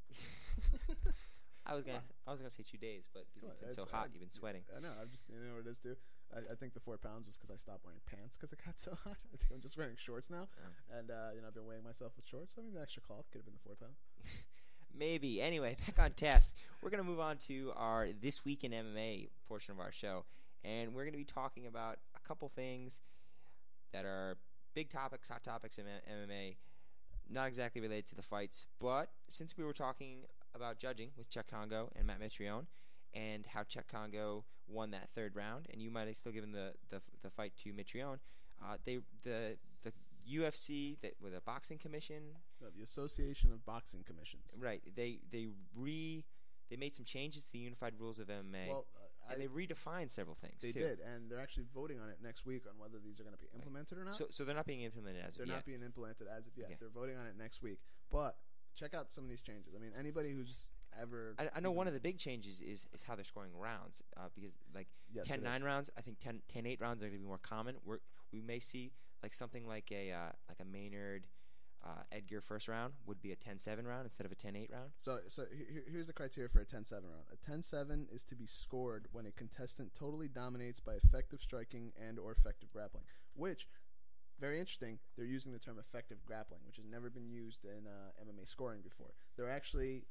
I was gonna say 2 days, but because it's been so hot, you've been sweating. I know. You know what it is too. I think the 4 pounds was because I stopped wearing pants because it got so hot. I think I'm just wearing shorts now, and I've been weighing myself with shorts. I mean, the extra cloth could have been the 4 pounds. Maybe. Anyway, back on task. We're gonna move on to our This Week in MMA portion of our show, and we're gonna be talking about a couple things that are big topics, hot topics in MMA, not exactly related to the fights, but since we were talking about judging with Cheick Kongo and Matt Mitrione, and how Cheick Kongo won that 3rd round, and you might have still given the fight to Mitrione, the UFC with a boxing commission, the Association of Boxing Commissions, right? They made some changes to the unified rules of MMA. Well, and they redefined several things. They did, and they're actually voting on it next week on whether these are going to be implemented or not. So they're not being implemented as of yet. They're not being implemented as of yet. Yeah. They're voting on it next week. But check out some of these changes. I mean, anybody who's ever... I know one of the big changes is how they're scoring rounds. Because, 10-9 rounds, I think 10-8 rounds are going to be more common. We may see something like a Maynard... Edgar first round would be a 10-7 round instead of a 10-8 round. So here's the criteria for a 10-7 round. A 10-7 is to be scored when a contestant totally dominates by effective striking and or effective grappling, which, very interesting, they're using the term effective grappling, which has never been used in MMA scoring before. They're actually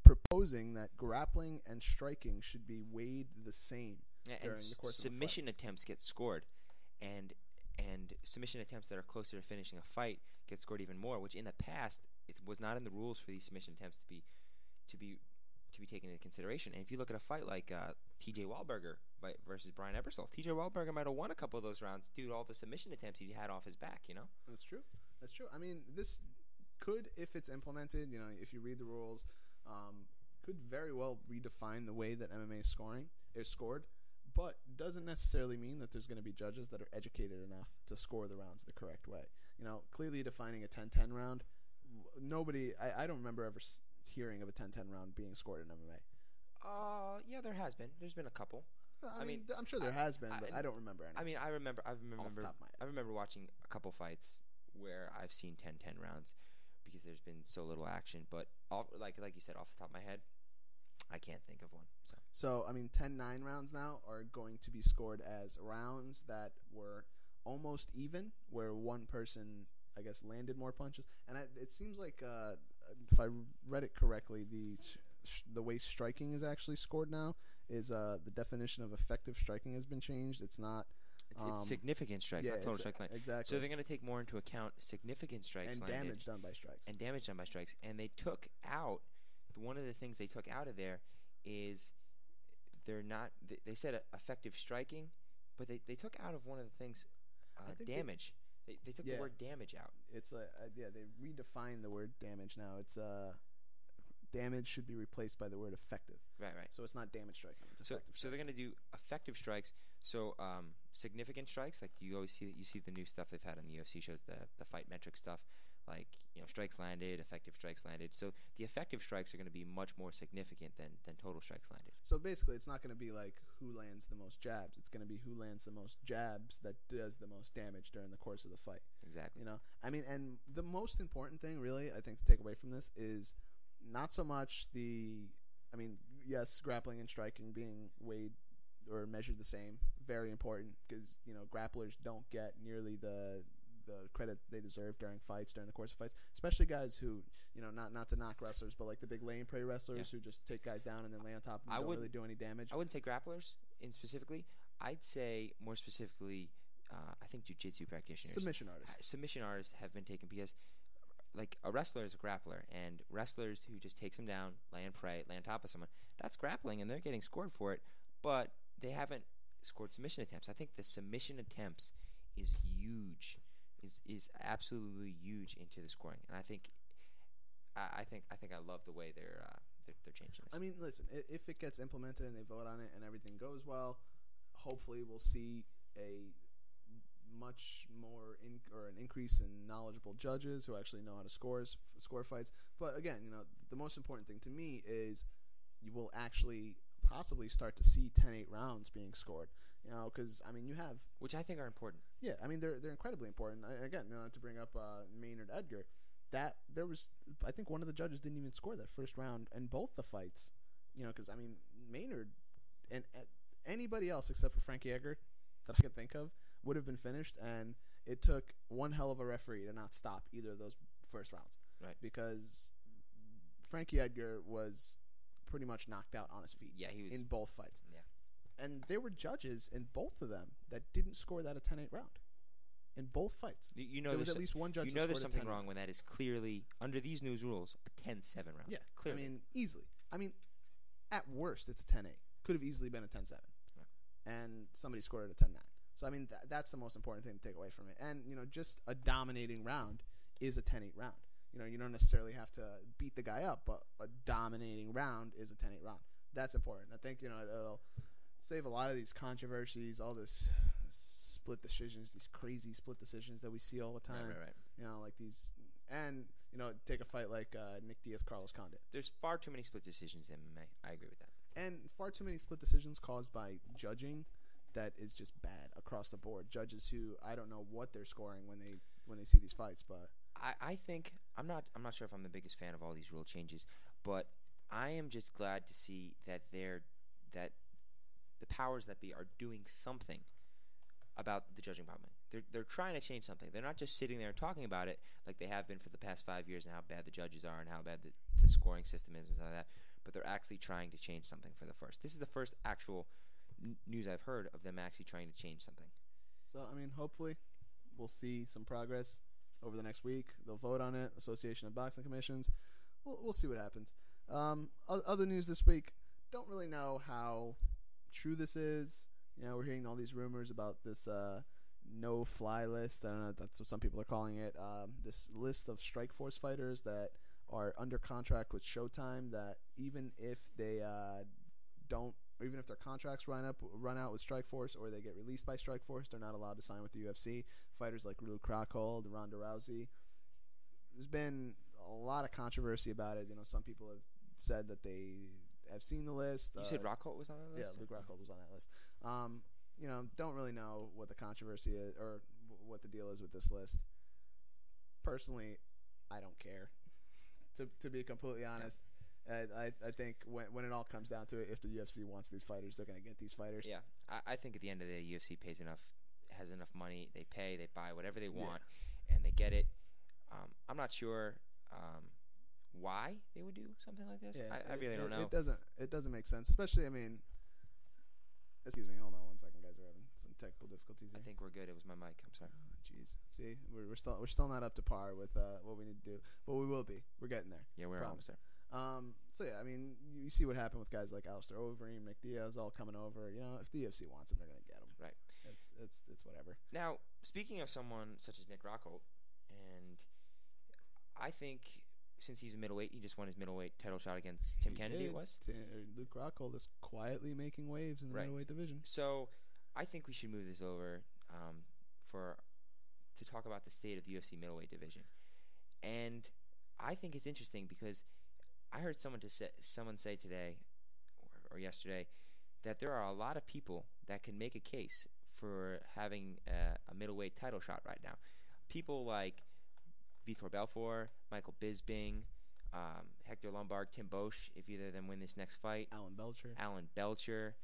proposing that grappling and striking should be weighed the same during the course of the fight. Submission attempts get scored, and submission attempts that are closer to finishing a fight get scored even more, which in the past it was not in the rules for these submission attempts to be taken into consideration. And if you look at a fight like T.J. Wahlberger versus Brian Ebersole, T.J. Wahlberger might have won a couple of those rounds due to all the submission attempts he had off his back. That's true. I mean, this could, if it's implemented, if you read the rules, could very well redefine the way that MMA is scored. But doesn't necessarily mean that there's going to be judges that are educated enough to score the rounds the correct way. Clearly defining a 10-10 round, I don't remember ever hearing of a 10-10 round being scored in MMA. Yeah, there has been. There's been a couple. I mean, I'm sure there has been, but I don't remember any. I mean, I remember watching a couple fights where I've seen 10-10 rounds because there's been so little action. But like you said, off the top of my head, I can't think of one. So I mean, 10-9 rounds now are going to be scored as rounds that were almost even, where one person, I guess, landed more punches. And it seems like, if I read it correctly, the way striking is actually scored now is the definition of effective striking has been changed. It's not It's significant strikes, not total strike length. Exactly. So they're going to take more into account significant strikes and landed. damage done by strikes. And damage done by strikes. And they took out, one of the things they took out of there is they're not, they said effective striking, but they took out of one of the things damage. They took the word damage out. It's they redefined the word damage now. It's damage should be replaced by the word effective. Right. So it's not damage striking. It's effective. So they're going to do effective strikes. So significant strikes, like you always see the new stuff they've had on the UFC shows, the fight metric stuff, like strikes landed, effective strikes landed. So the effective strikes are going to be much more significant than total strikes landed. So basically, it's not going to be like who lands the most jabs. It's going to be who lands the most jabs that does the most damage during the course of the fight. Exactly. I mean, and the most important thing, really, I think, to take away from this is not so much yes, grappling and striking being weighed or measured the same, very important, because grapplers don't get nearly the credit they deserve during the course of fights, especially guys who not to knock wrestlers, but like the big lay and pray wrestlers who just take guys down and then lay on top of them and don't really do any damage. I wouldn't say grapplers in specifically. I'd say more specifically I think jiu-jitsu practitioners, submission artists have been taken, because like a wrestler is a grappler, and wrestlers who just takes them down, lay and pray, lay on top of someone, that's grappling, and they're getting scored for it, but they haven't scored submission attempts. I think the submission attempts is huge, is absolutely huge into the scoring, and I think I love the way they're changing this. I mean, listen, if it gets implemented and they vote on it and everything goes well, hopefully we'll see a much more an increase in knowledgeable judges who actually know how to score fights. But again, the most important thing to me is you will actually possibly start to see 10-8 rounds being scored. Because you have, which I think are important. Yeah, I mean they're incredibly important. Again, to bring up Maynard Edgar, that there was, I think one of the judges didn't even score that first round in both the fights. Because Maynard and anybody else except for Frankie Edgar that I could think of would have been finished, and it took one hell of a referee to not stop either of those first rounds. Right. Because Frankie Edgar was pretty much knocked out on his feet. Yeah, he was in both fights. Yeah. And there were judges in both of them that didn't score that a 10-8 round. In both fights. There was at least one judge. There's something wrong when that is clearly, under these new rules, a 10-7 round. Yeah, clearly. Easily. At worst, it's a 10-8. Could have easily been a 10-7. Yeah. And somebody scored it a 10-9. So, that's the most important thing to take away from it. And, just a dominating round is a 10-8 round. You don't necessarily have to beat the guy up, but a dominating round is a 10-8 round. That's important. I think, it'll save a lot of these controversies, all this split decisions, these crazy split decisions that we see all the time. Right. Like these, and, take a fight like Nick Diaz, Carlos Condit. There's far too many split decisions in MMA. I agree with that. And far too many split decisions caused by judging that is just bad across the board. Judges who, I don't know what they're scoring when they see these fights, but I think I'm not sure if I'm the biggest fan of all these rule changes, but I am just glad to see that the powers that be are doing something about the judging problem. They're trying to change something. They're not just sitting there talking about it like they have been for the past 5 years and how bad the judges are and how bad the scoring system is and stuff like that. But they're actually trying to change something for the first. This is the first actual news I've heard of them actually trying to change something. So, hopefully we'll see some progress over the next week. They'll vote on it. Association of Boxing Commissions. We'll see what happens. Other news this week. Don't really know how true this is. We're hearing all these rumors about this no-fly list. I don't know if that's what some people are calling it. This list of Strikeforce fighters that are under contract with Showtime, that even if they even if their contracts run out with Strikeforce or they get released by Strikeforce, they're not allowed to sign with the UFC. Fighters like Riddle, Ronda Rousey. There's been a lot of controversy about it. Some people have said that they have seen the list. You said Rockhold was on that list? Yeah, Luke Rockhold was on that list. Don't really know what the controversy is or what the deal is with this list. Personally, I don't care. To be completely honest. I think when it all comes down to it, if the UFC wants these fighters, they're going to get these fighters. Yeah, I think at the end of the day, UFC has enough money. They pay, they buy whatever they want, and they get it. I'm not sure why they would do something like this. Yeah, I really don't know. It doesn't make sense, especially. Excuse me, hold on one second, guys. We're having some technical technical difficulties here. I think we're good. It was my mic. I'm sorry. Jeez. See, we're still not up to par with what we need to do, but we will be. We're getting there. Yeah, we're almost there. So yeah, I mean, you see what happened with guys like Alistair Overeem, Nick Diaz, all coming over. You know, if the UFC wants them, they're gonna get them. Right. It's whatever. Now, speaking of someone such as Nick Rockhold, and I think since he's a middleweight, he just won his middleweight title shot against Tim Kennedy. It was Luke Rockhold is quietly making waves in the middleweight division. So I think we should move this over to talk about the state of the UFC middleweight division, and I think it's interesting because I heard someone say today or yesterday that there are a lot of people that can make a case for having a middleweight title shot right now. People like Vitor Belfort, Michael Bisping, Hector Lombard, Tim Boetsch, if either of them win this next fight. Alan Belcher.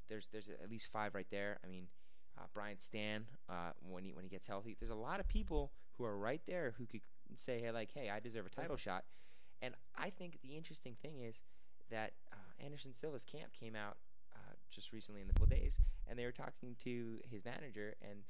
There's at least 5 right there. I mean, Brian Stan, when he gets healthy. There's a lot of people who are right there who could say, hey, I deserve a title shot. And I think the interesting thing is that Anderson Silva's camp came out just recently in the couple days, and they were talking to his manager, and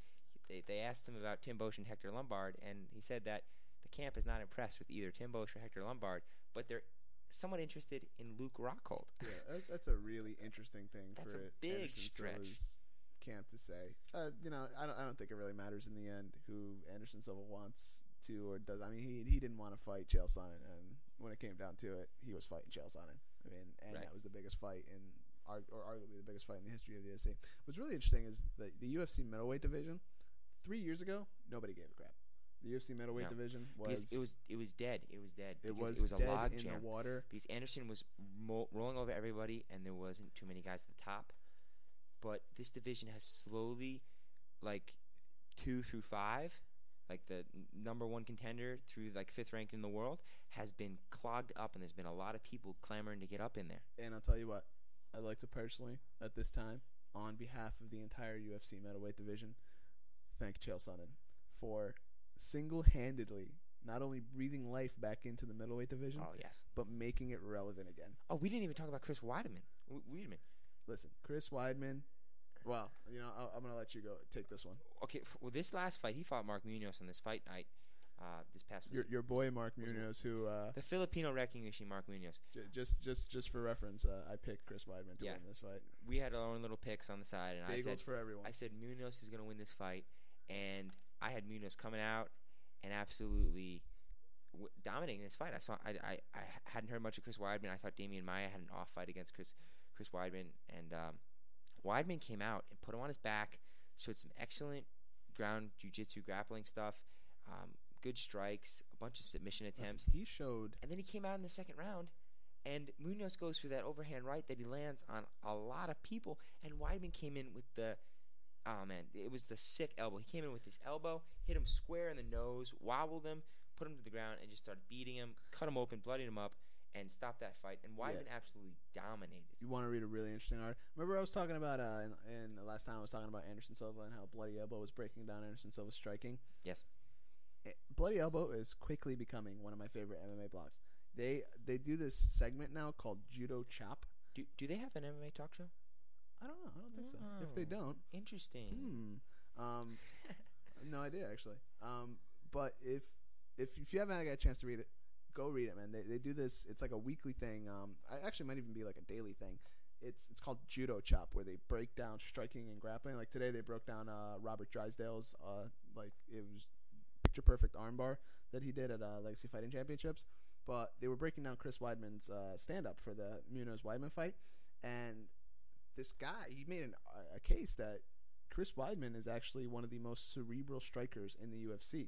they asked him about Tim Boetsch and Hector Lombard, and he said that the camp is not impressed with either Tim Boetsch or Hector Lombard, but they're somewhat interested in Luke Rockhold. Yeah, that's a really interesting thing that's for a big Anderson stretch. Silva's camp to say. You know, I don't think it really matters in the end who Anderson Silva wants to or does. I mean, he didn't want to fight Chael Sonnen, and when it came down to it, he was fighting Chael Sonnen. I mean, and that was the biggest fight or arguably the biggest fight in the history of the UFC. What's really interesting is the UFC middleweight division. 3 years ago, nobody gave a crap. The UFC middleweight division was it was dead. It was dead. It was a dead log in jam. the water because Anderson was rolling over everybody, and there wasn't too many guys at the top. But this division has slowly, like 2 through 5, like the number 1 contender through like 5th ranked in the world, has been clogged up, and there's been a lot of people clamoring to get up in there. And I'll tell you what, I'd like to personally, at this time, on behalf of the entire UFC middleweight division, thank Chael Sonnen for single-handedly not only breathing life back into the middleweight division, but making it relevant again. Oh, we didn't even talk about Chris Weidman. Weidman. Listen, Chris Weidman. Well, you know, I'm gonna let you go take this one. Okay. Well, this last fight, he fought Mark Munoz on this fight night. This past your boy Mark Munoz, who the Filipino wrecking machine, Mark Munoz. Just for reference, I picked Chris Weidman to win this fight. We had our own little picks on the side, and bagels for everyone. I said Munoz is gonna win this fight, and I had Munoz coming out and absolutely dominating this fight. I hadn't heard much of Chris Weidman. I thought Damian Maia had an off fight against Chris Weidman, and Weidman came out and put him on his back, showed some excellent ground jiu-jitsu grappling stuff, good strikes, a bunch of submission attempts. He showed, and then he came out in the second round, and Munoz goes for that overhand right that he lands on a lot of people, and Weidman came in with the it was the sick elbow. He came in with this elbow, hit him square in the nose, wobbled him, put him to the ground, and just started beating him, cut him open, bloodied him up, and stopped that fight. And Weidman absolutely dominated. You want to read a really interesting article? Remember I was talking about in the last time I was talking about Anderson Silva and how Bloody Elbow was breaking down Anderson Silva's striking? Yes. Bloody Elbow is quickly becoming one of my favorite MMA blogs. They do this segment now called Judo Chop. Do they have an MMA talk show? I don't know. I don't think so. If they don't, interesting. No idea actually. But if you haven't got a chance to read it, go read it, man. They do this. It's like a weekly thing. I actually might even be like a daily thing. It's called Judo Chop, where they break down striking and grappling. Like today, they broke down Robert Drysdale's like it was picture perfect armbar that he did at Legacy Fighting Championships. But they were breaking down Chris Weidman's stand up for the Munoz Weidman fight, and this guy, he made a case that Chris Weidman is actually one of the most cerebral strikers in the UFC.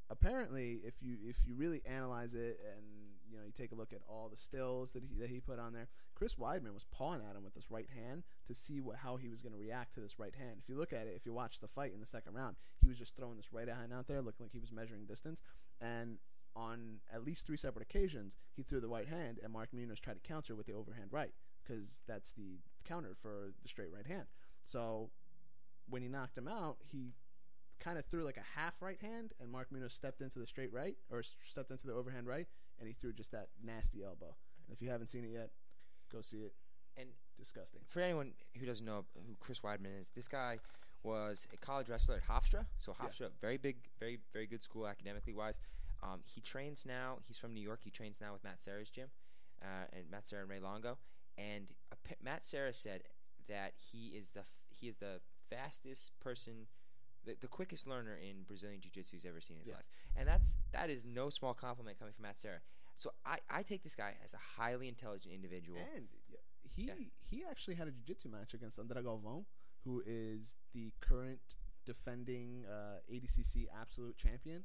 Apparently, if you really analyze it and you take a look at all the stills that he put on there, Chris Weidman was pawing at him with this right hand to see how he was going to react to this right hand. If you look at it, if you watch the fight in the second round, he was just throwing this right hand out there, looking like he was measuring distance. And on at least 3 separate occasions, he threw the right hand, and Mark Munoz tried to counter with the overhand right, because that's the counter for the straight right hand. So when he knocked him out, he kind of threw like a half right hand, and Mark Munoz stepped into the straight right, or stepped into the overhand right, and he threw just that nasty elbow. And if you haven't seen it yet, go see it. And disgusting. For anyone who doesn't know who Chris Weidman is, this guy was a college wrestler at Hofstra. So Hofstra, very big, very, very good school academically wise. He trains now. He's from New York. He trains now with Matt Serra's gym, and Matt Serra and Ray Longo. And Matt Serra said that he is the fastest person, the quickest learner in Brazilian Jiu-Jitsu he's ever seen in his life. And that is no small compliment coming from Matt Serra. So I take this guy as a highly intelligent individual. And he actually had a jiu-jitsu match against André Galvão, who is the current defending ADCC absolute champion,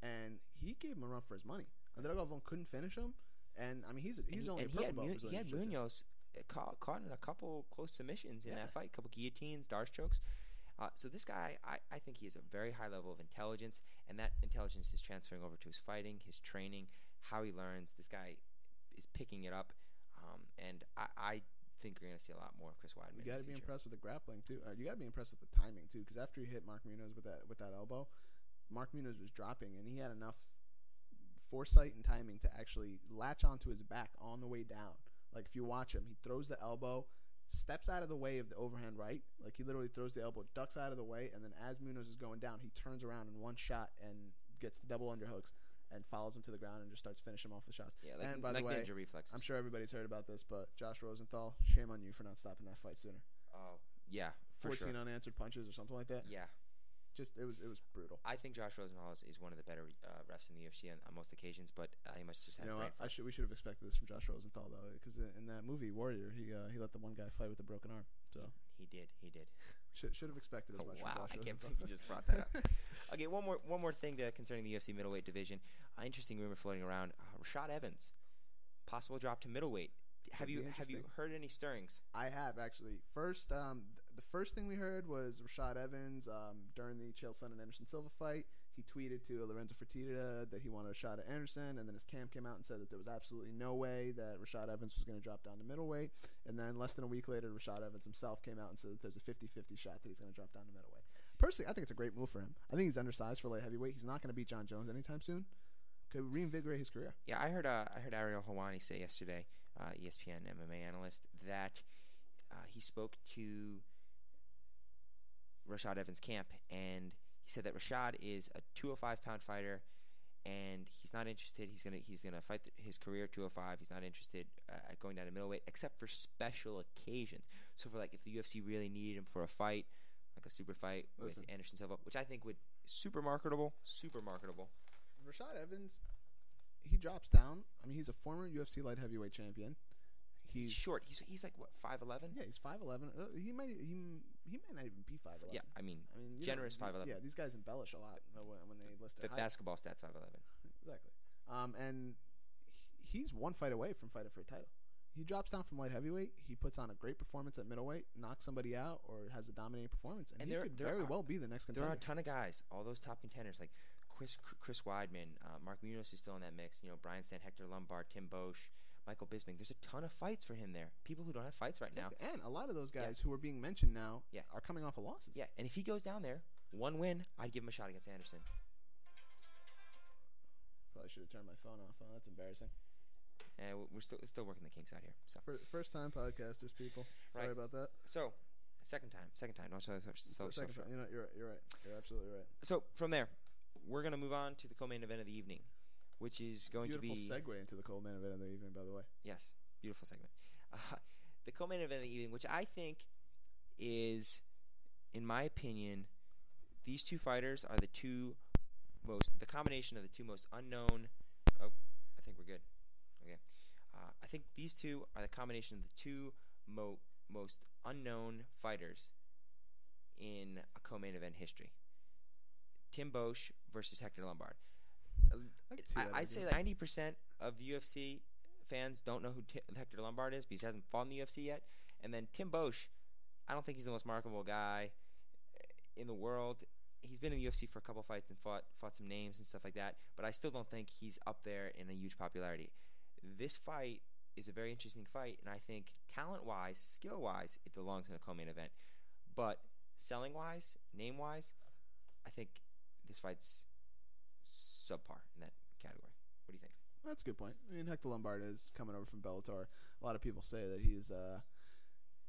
and he gave him a run for his money. André Galvão couldn't finish him, and I mean he's only a purple belt. He had Munoz caught in a couple close submissions in that fight, a couple guillotines, Dar strokes. So this guy, I think he has a very high level of intelligence, and that intelligence is transferring over to his fighting, his training, how he learns. This guy is picking it up, and I think you're going to see a lot more of Chris Weidman. You got to be impressed with the grappling too. You got to be impressed with the timing too, because after he hit Mark Munoz with that elbow, Mark Munoz was dropping, and he had enough foresight and timing to actually latch onto his back on the way down. Like if you watch him, he throws the elbow, steps out of the way of the overhand right. Like he literally throws the elbow, ducks out of the way, and then as Munoz is going down, he turns around in one shot and gets the double underhooks and follows him to the ground and just starts finishing him off with shots. Yeah, like, and by the way, ninja reflexes. I'm sure everybody's heard about this, but Josh Rosenthal, shame on you for not stopping that fight sooner. Oh, yeah, for 14 sure. unanswered punches or something like that. Yeah. Just it was brutal. I think Josh Rosenthal is one of the better refs in the UFC on most occasions, but he must just have. We should have expected this from Josh Rosenthal though, because in that movie Warrior, he let the one guy fight with a broken arm. So he did. Should have expected as much. Wow, from Josh I can't Rosenthal. believe you just brought that up. Okay, one more thing concerning the UFC middleweight division. Interesting rumor floating around: Rashad Evans, possible drop to middleweight. Have you heard any stirrings? I have actually. First, the first thing we heard was Rashad Evans during the Chael Sonnen and Anderson Silva fight. He tweeted to Lorenzo Fertitta that he wanted a shot at Anderson, and then his camp came out and said that there was absolutely no way that Rashad Evans was going to drop down to middleweight. And then less than a week later, Rashad Evans himself came out and said that there's a 50-50 shot that he's going to drop down to middleweight. Personally, I think it's a great move for him. I think he's undersized for light heavyweight. He's not going to beat John Jones anytime soon. Could reinvigorate his career. Yeah, I heard Ariel Helwani say yesterday, ESPN MMA analyst, that he spoke to Rashad Evans' camp, and he said that Rashad is a 205-pound fighter, and he's not interested. He's gonna fight his career at 205. He's not interested at going down to middleweight, except for special occasions. So for like if the UFC really needed him for a fight, like a super fight with Anderson Silva, which I think would super marketable. Rashad Evans, he drops down. I mean, he's a former UFC light heavyweight champion. He's short. He's like what, 5'11"? Yeah, he's 5'11". He might not even be 5'11". Yeah, I mean generous 5'11". Yeah, these guys embellish a lot when they list their height. Basketball stats 5'11". Exactly. And he's one fight away from fighting for a title. He drops down from light heavyweight. He puts on a great performance at middleweight, knocks somebody out, or has a dominating performance, and he could very well be the next contender. There are a ton of guys, all those top contenders like Chris Weidman, Mark Munoz is still in that mix. Brian Stann, Hector Lombard, Tim Boetsch, Michael Bisping. There's a ton of fights for him there. People who don't have fights right now. And a lot of those guys who are being mentioned now are coming off of losses. Yeah, and if he goes down there, one win, I'd give him a shot against Anderson. Probably should have turned my phone off. That's embarrassing. We're still working the kinks out here. So first time podcasters, people. Sorry about that. So second time. Second time. You're right. You're absolutely right. So from there, we're gonna move on to the co-main event of the evening, which is going to be beautiful segue into the co-main event of the evening. By the way, yes, beautiful segment. The co-main event of the evening, which I think is, in my opinion, these two fighters are the combination of the two most unknown. Oh, I think we're good. Okay. I think these two are the combination of the two most unknown fighters in a co-main event history. Tim Boetsch versus Hector Lombard. I'd say that 90% of UFC fans don't know who Hector Lombard is because he hasn't fought in the UFC yet. And then Tim Boetsch, I don't think he's the most marketable guy in the world. He's been in the UFC for a couple fights and fought some names and stuff like that, but I still don't think he's up there in a huge popularity. This fight is a very interesting fight, and I think talent-wise, skill-wise, it belongs in a co-main event. But selling-wise, name-wise, I think this fight's subpar in that category. What do you think? That's a good point. I mean, Hector Lombard is coming over from Bellator. A lot of people say that he's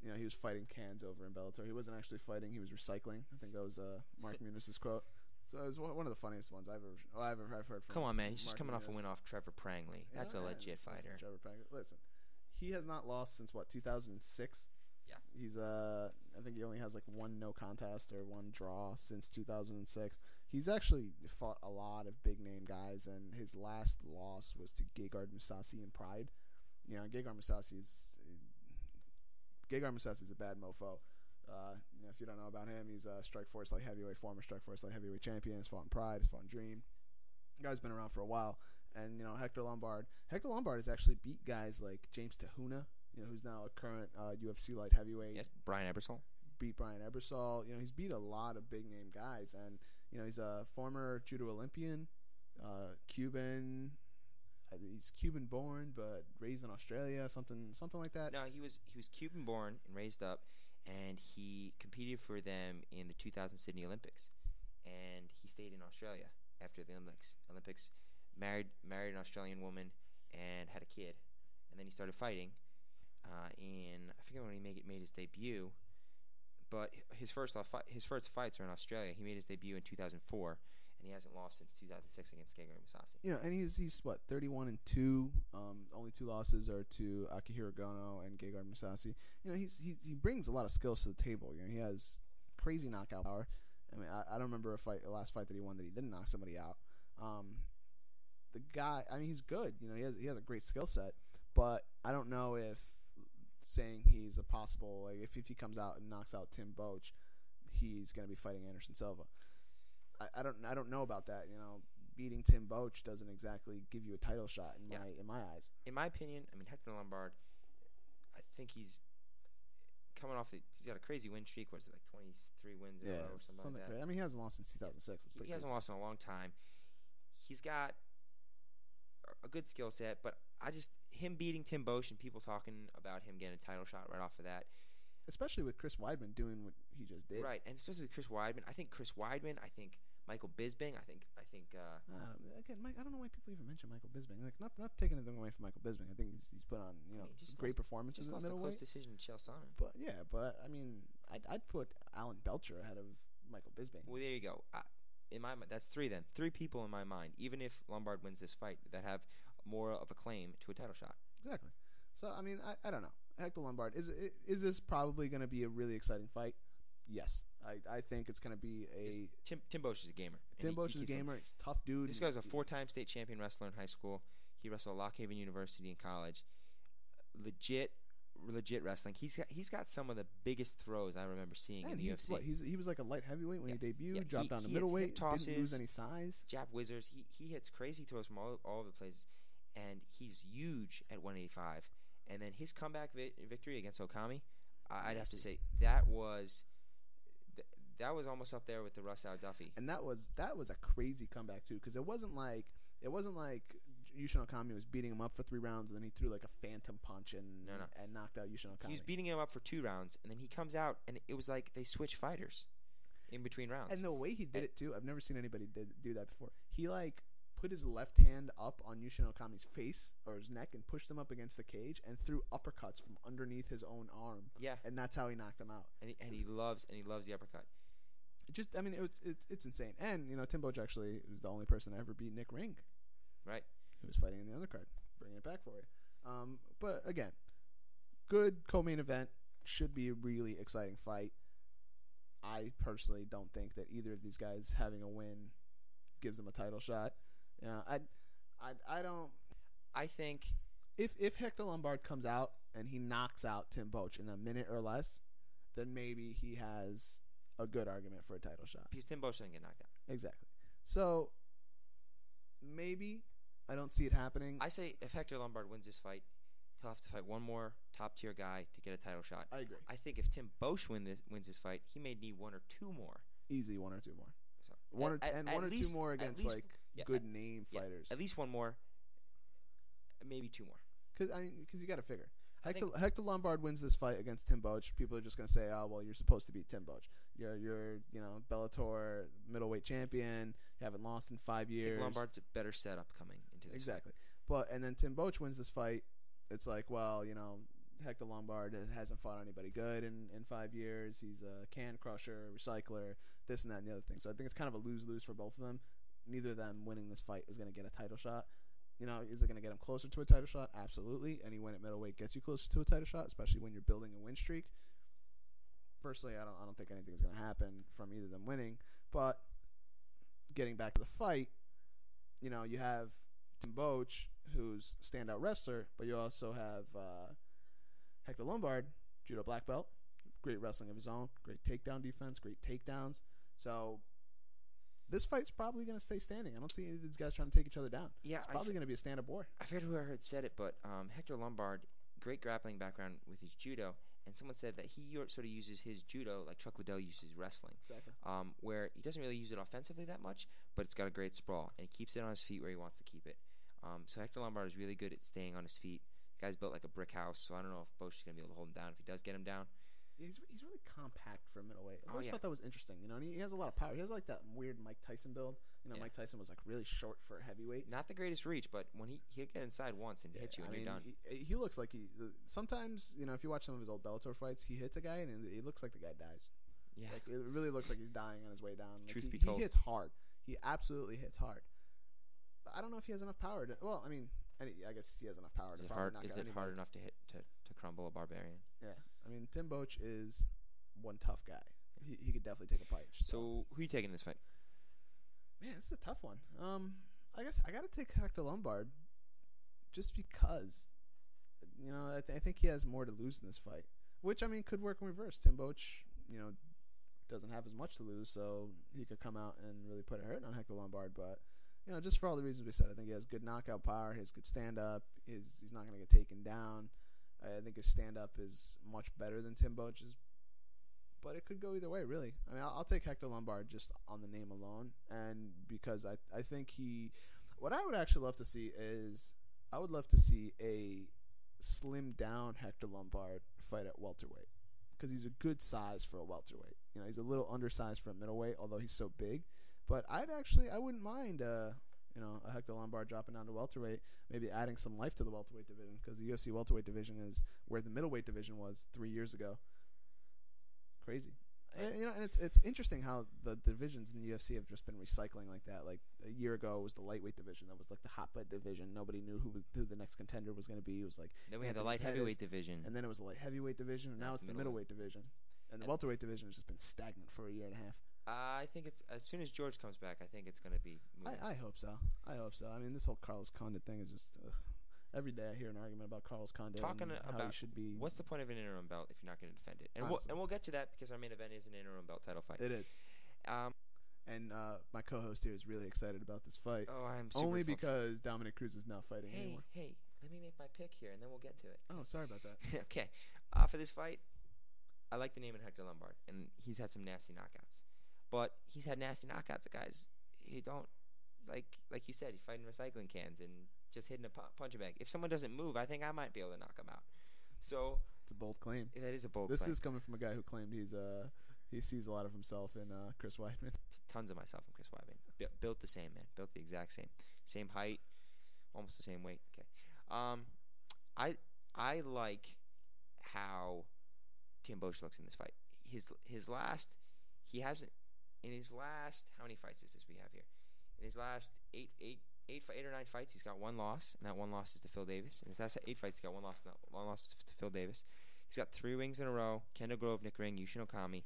he was fighting cans over in Bellator. He wasn't actually fighting; he was recycling. I think that was Mark Muniz' quote. So it was one of the funniest ones I've heard from. Come on, man! He's just coming Muniz. off a win off Trevor Prangley. That's a legit fighter. Trevor Prangley. Listen, he has not lost since 2006. Yeah. He's I think he only has like one no contest or one draw since 2006. He's actually fought a lot of big name guys, and his last loss was to Gegard Mousasi in Pride. Gegard Mousasi is a bad mofo. If you don't know about him, he's a Strikeforce light heavyweight, former Strikeforce light heavyweight champion. He's fought in Pride. He's fought in Dream. The guy's been around for a while. And Hector Lombard has actually beat guys like James Tahuna, who's now a current UFC light heavyweight. Yes, Brian Ebersole. Beat Brian Ebersole. He's beat a lot of big name guys, and he's a former judo Olympian, Cuban. He's Cuban born but raised in Australia, something like that. No, he was Cuban born and raised up, and he competed for them in the 2000 Sydney Olympics, and he stayed in Australia after the Olympics. Married an Australian woman and had a kid, and then he started fighting. I forget when he made his debut, but his first fights are in Australia. He made his debut in 2004, and he hasn't lost since 2006 against Gegard Mousasi. And he's what 31-2. Only 2 losses are to Akihiro Gono and Gegard Mousasi. He brings a lot of skills to the table. He has crazy knockout power. I mean, I don't remember a last fight that he won that he didn't knock somebody out. The guy, I mean, he's good. He has a great skill set, but I don't know if saying he's a possible, like, if he comes out and knocks out Tim Boetsch, he's going to be fighting Anderson Silva. I don't know about that. Beating Tim Boetsch doesn't exactly give you a title shot in my eyes. In my opinion, I mean, Hector Lombard, I think he's coming off. He's got a crazy win streak. What is it, like 23 wins in a row or something like that? Crazy. I mean, he hasn't lost since 2006. He hasn't lost in a long time. He's got a good skill set, but him beating Tim Boetsch and people talking about him getting a title shot right off of that, especially with Chris Weidman doing what he just did, right? And especially with Chris Weidman, I think I think Michael Bisping, I think again, Mike, I don't know why people even mention Michael Bisping. Like, not taking anything away from Michael Bisping. I think he's put on great performances in the middleweight. Just lost a close decision to Chael Sonnen. But I mean, I'd put Alan Belcher ahead of Michael Bisping. Well, there you go. In my mind, that's 3 then. 3 people in my mind, even if Lombard wins this fight, that have more of a claim to a title shot. Exactly. So, I mean, I don't know. Hector Lombard, is this probably going to be a really exciting fight? Yes. I think it's going to be a... Tim Boetsch is a gamer. Tim Boetsch is a gamer. He's a tough dude. This guy's a 4-time state champion wrestler in high school. He wrestled at Lock Haven University in college. Legit wrestling. He's got some of the biggest throws I remember seeing in the UFC. He was like a light heavyweight when he debuted. Dropped down to middleweight. Tosses, didn't lose any size. Jab whizzers. He hits crazy throws from all over the places, and he's huge at 185. And then his comeback victory against Okami, I'd have to say that was almost up there with the Russ Al Duffy. And that was a crazy comeback too, because it wasn't like Yushin Okami was beating him up for 3 rounds and then he threw like a phantom punch and knocked out Yushin Okami. He was beating him up for 2 rounds and then he comes out and it was like they switched fighters in between rounds. And the way he did it too, I've never seen anybody do that before. He like put his left hand up on Yushin Okami's face or his neck and pushed him up against the cage and threw uppercuts from underneath his own arm. Yeah, and that's how he knocked him out. And he loves the uppercut. It's insane. And Tim Boetsch actually was the only person to ever beat Nick Ring. Right. Who was fighting in the undercard. Bringing it back for you. But again, good co-main event. Should be a really exciting fight. I personally don't think that either of these guys having a win gives them a title shot. I don't. I think if Hector Lombard comes out and he knocks out Tim Boetsch in a minute or less, then maybe he has a good argument for a title shot. Because Tim Boetsch didn't get knocked out. Exactly. So maybe I don't see it happening. I say if Hector Lombard wins this fight, he'll have to fight one more top tier guy to get a title shot. I agree. I think if Tim Boetsch wins this fight, he may need 1 or 2 more. Easy 1 or 2 more. So, one or two more against good name fighters. At least 1 more, maybe 2 more. Because you got to figure. Hector Lombard wins this fight against Tim Boetsch. People are just going to say, "Oh, well, you're supposed to beat Tim Boetsch. You're Bellator middleweight champion. You haven't lost in 5 years." I think Lombard's a better setup coming into this. Exactly. Fight. And then Tim Boetsch wins this fight. It's like, well, Hector Lombard hasn't fought anybody good in 5 years. He's a can crusher, recycler, this and that and the other thing. So I think it's kind of a lose-lose for both of them. Neither of them winning this fight is going to get a title shot. You know, is it going to get him closer to a title shot? Absolutely. Any win at middleweight gets you closer to a title shot, especially when you're building a win streak. Personally, I don't think anything's going to happen from either of them winning. But getting back to the fight, you know, you have Tim Boetsch, who's a standout wrestler, but you also have Hector Lombard, judo black belt, great wrestling of his own, great takedown defense, great takedowns. So this fight's probably going to stay standing. I don't see any of these guys trying to take each other down. Yeah, it's probably going to be a stand-up war. I forget who I heard said it, but Hector Lombard, great grappling background with his judo, and someone said that he sort of uses his judo like Chuck Liddell uses wrestling, exactly. Where he doesn't really use it offensively that much, but it's got a great sprawl, and he keeps it on his feet where he wants to keep it. So Hector Lombard is really good at staying on his feet. The guy's built like a brick house, so I don't know if Boetsch is going to be able to hold him down. If he does get him down, he's really compact for a middleweight. I always thought that was interesting, you know. And he has a lot of power. He has like that weird Mike Tyson build. You know, Mike Tyson was like really short for a heavyweight. Not the greatest reach, but when he'll get inside once and hit you, and you're done. He looks like sometimes, you know, if you watch some of his old Bellator fights, he hits a guy and it looks like the guy dies. Yeah, like, it really looks like he's dying on his way down. Like, Truth be told, he hits hard. He absolutely hits hard. But I don't know if he has enough power to. Well, I mean, I guess he has enough power to probably knock out anybody. Is it hard enough to hit to crumble a barbarian? Yeah, I mean, Tim Boetsch is one tough guy. He could definitely take a punch. So who are you taking in this fight? Man, this is a tough one. I guess I got to take Hector Lombard just because, you know, I think he has more to lose in this fight, which, I mean, could work in reverse. Tim Boetsch, you know, doesn't have as much to lose, so he could come out and really put a hurt on Hector Lombard. But, you know, just for all the reasons we said, I think he has good knockout power. He has good stand-up. He's not going to get taken down. I think his stand-up is much better than Tim Boetsch's. But it could go either way, really. I mean, I'll take Hector Lombard just on the name alone, and because I think what I would actually love to see is I would love to see a slimmed down Hector Lombard fight at welterweight, because he's a good size for a welterweight. You know, he's a little undersized for a middleweight, although he's so big. But I wouldn't mind a Hector Lombard dropping down to welterweight, maybe adding some life to the welterweight division, because the UFC welterweight division is where the middleweight division was 3 years ago. Crazy. You know, and it's interesting how the divisions in the UFC have just been recycling like that. Like a year ago, it was the lightweight division that was like the hotbed division. Nobody knew who the next contender was going to be. It was like then we had the light heavyweight division, and then it was the light heavyweight division, and now it's the middleweight division. And the welterweight division has just been stagnant for a year and a half. I think it's as soon as George comes back, I think it's going to be moving. I hope so. I mean, this whole Carlos Condit thing is just. Every day I hear an argument about Carlos Condit and how he should be. What's the point of an interim belt if you're not going to defend it? And we'll get to that because our main event is an interim belt title fight. It is. And my co-host here is really excited about this fight. Oh, I'm super only because Dominic Cruz is not fighting anymore. Hey, let me make my pick here, and then we'll get to it. Oh, sorry about that. Okay. For this fight, I like the name of Hector Lombard, and he's had some nasty knockouts. But he's had nasty knockouts of guys who don't, like you said, he's fighting recycling cans and just hitting a punching bag. If someone doesn't move, I think I might be able to knock him out. So it's a bold claim. That is a bold claim. This is coming from a guy who claimed he sees a lot of himself in Chris Weidman. Tons of myself in Chris Weidman. Built the same, man. Built the exact same. Same height, almost the same weight. Okay. I like how Tim Boetsch looks in this fight. In his last, how many fights is this we have here? In his last eight or nine fights, he's got one loss, and that one loss is to Phil Davis. In his last 8 fights, he's got one loss, and that one loss is to Phil Davis. He's got 3 wins in a row: Kendall Grove, Nick Ring, Yushin Okami.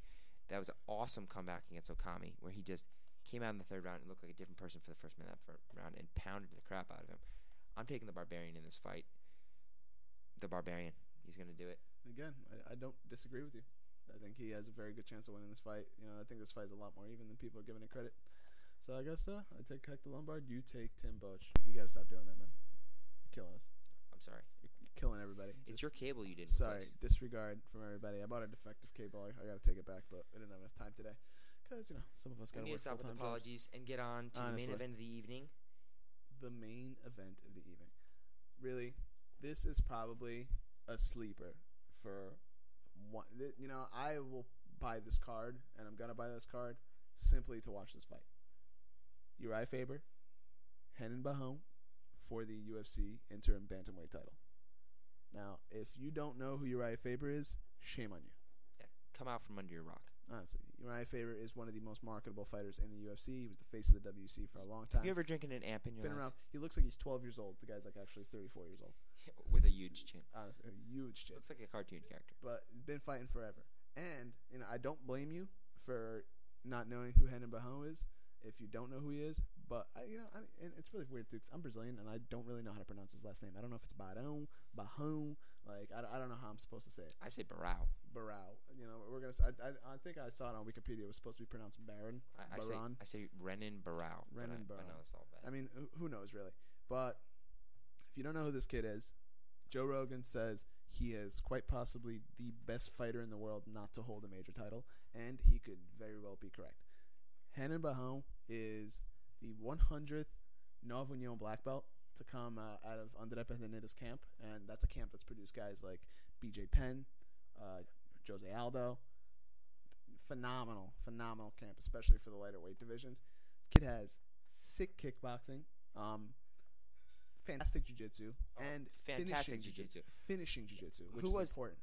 That was an awesome comeback against Okami, where he just came out in the 3rd round and looked like a different person for the first minute of that round and pounded the crap out of him. I'm taking the Barbarian in this fight. The Barbarian. He's going to do it. Again, I don't disagree with you. I think he has a very good chance of winning this fight. You know, I think this fight is a lot more even than people are giving it credit. So I guess I take Hector Lombard. You take Tim Boetsch. You gotta stop doing that, man. You're killing us. I'm sorry. You're killing everybody. It's your cable you didn't. Sorry, disregard from everybody. I bought a defective cable. I gotta take it back, but I didn't have enough time today because some of us gotta work full-time jobs. We need to stop with apologies and get on to the main event of the evening. The main event of the evening. Really, this is probably a sleeper for one. You know, I will buy this card, and I'm gonna buy this card simply to watch this fight. Urijah Faber, Renan for the UFC interim bantamweight title. Now, if you don't know who Urijah Faber is, shame on you. Yeah, come out from under your rock. Honestly, Urijah Faber is one of the most marketable fighters in the UFC. He was the face of the WC for a long time. Have you ever drinking an amp in your life? Around. He looks like he's 12 years old. The guy's like actually 34 years old. With a huge chin. Honestly, a huge chin. Looks like a cartoon character. But been fighting forever. And I don't blame you for not knowing who Renan Barao is. If you don't know who he is, but and it's really weird too, because I'm Brazilian and I don't really know how to pronounce his last name. I don't know if it's Barao, like I don't know how I'm supposed to say it. I say Barao. Barao. We're gonna. I think I saw it on Wikipedia. It was supposed to be pronounced Baron. I say Renan Barao. Renan Barao. I know it's all bad. I mean, who knows really? But if you don't know who this kid is, Joe Rogan says he is quite possibly the best fighter in the world not to hold a major title, and he could very well be correct. Renan Barao is the 100th Nova Union black belt to come out of Independente's camp, and that's a camp that's produced guys like BJ Penn, Jose Aldo. Phenomenal camp, especially for the lighter weight divisions. Kid has sick kickboxing, fantastic jiu-jitsu, and fantastic jiu-jitsu. Finishing jiu-jitsu, which is important.